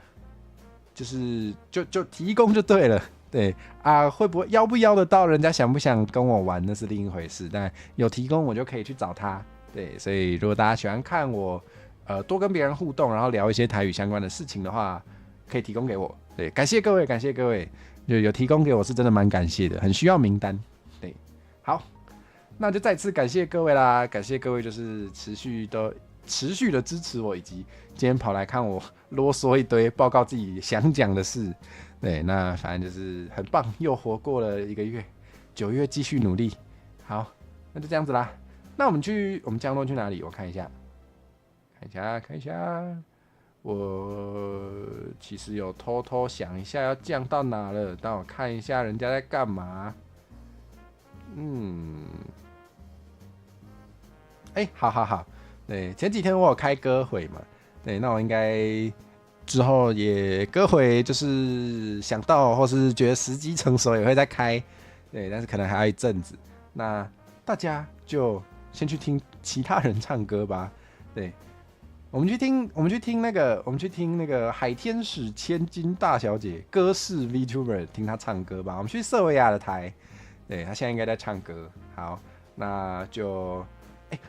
就是就提供就对了。对啊，会不会邀不邀得到，人家想不想跟我玩那是另一回事，但有提供我就可以去找他。对，所以如果大家喜欢看我多跟别人互动，然后聊一些台语相关的事情的话，可以提供给我。对，感谢各位，有提供给我是真的蛮感谢的，很需要名单。对，好，那就再次感谢各位啦，感谢各位就是持续的支持我，以及今天跑来看我啰嗦一堆，报告自己想讲的事。对，那反正就是很棒，又活过了1个月，9月继续努力。好，那就这样子啦。那我们降落去哪里？我看一下。我其实有偷偷想一下要降到哪了，但我看一下人家在干嘛。好，对，前几天我有开歌会嘛，对，那我应该之后也歌会，就是想到或是觉得时机成熟也会再开，对，但是可能还要一阵子。那大家就先去听其他人唱歌吧，对。我们去听那个海天使千金大小姐歌氏 VTuber 听她唱歌吧。我们去瑟维亚的台，对，她现在应该在唱歌。好，那就，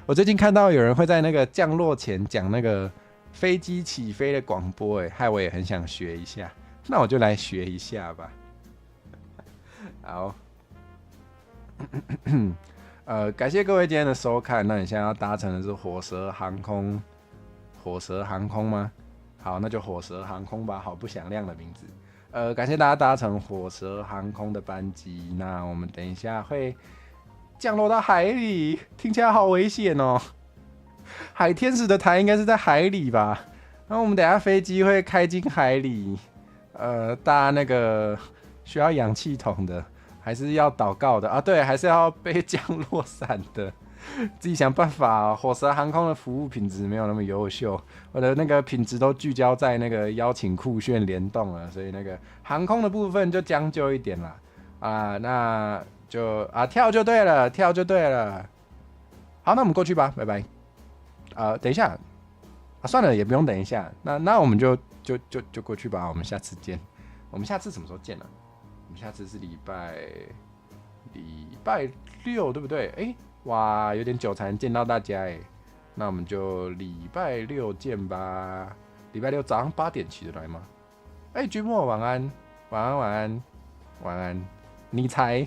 我最近看到有人会在那个降落前讲那个飞机起飞的广播，害我也很想学一下。那我就来学一下吧。好，感谢各位今天的收看。那你现在要搭乘的是火蛇航空吗？好，那就火蛇航空吧，好不响亮的名字。感谢大家搭乘火蛇航空的班机。那我们等一下会降落到海里，听起来好危险哦。海天使的台应该是在海里吧？然后我们等一下飞机会开进海里，搭那个需要氧气筒的，还是要祷告的啊？对，还是要背降落伞的。自己想办法火蛇航空的服务品质没有那么优秀，我的那个品质都聚焦在那个邀请酷炫联动了，所以那个航空的部分就将就一点啦。那就跳就对了。好，那我们过去吧，拜拜。等一下算了，也不用等一下，那我们就过去吧，我们下次见。我们下次什么时候见呢？我们下次是礼拜6，对不对？哇，有点久才能见到大家那我们就礼拜6见吧。礼拜6早上8点起得来吗？君莫晚安，你猜？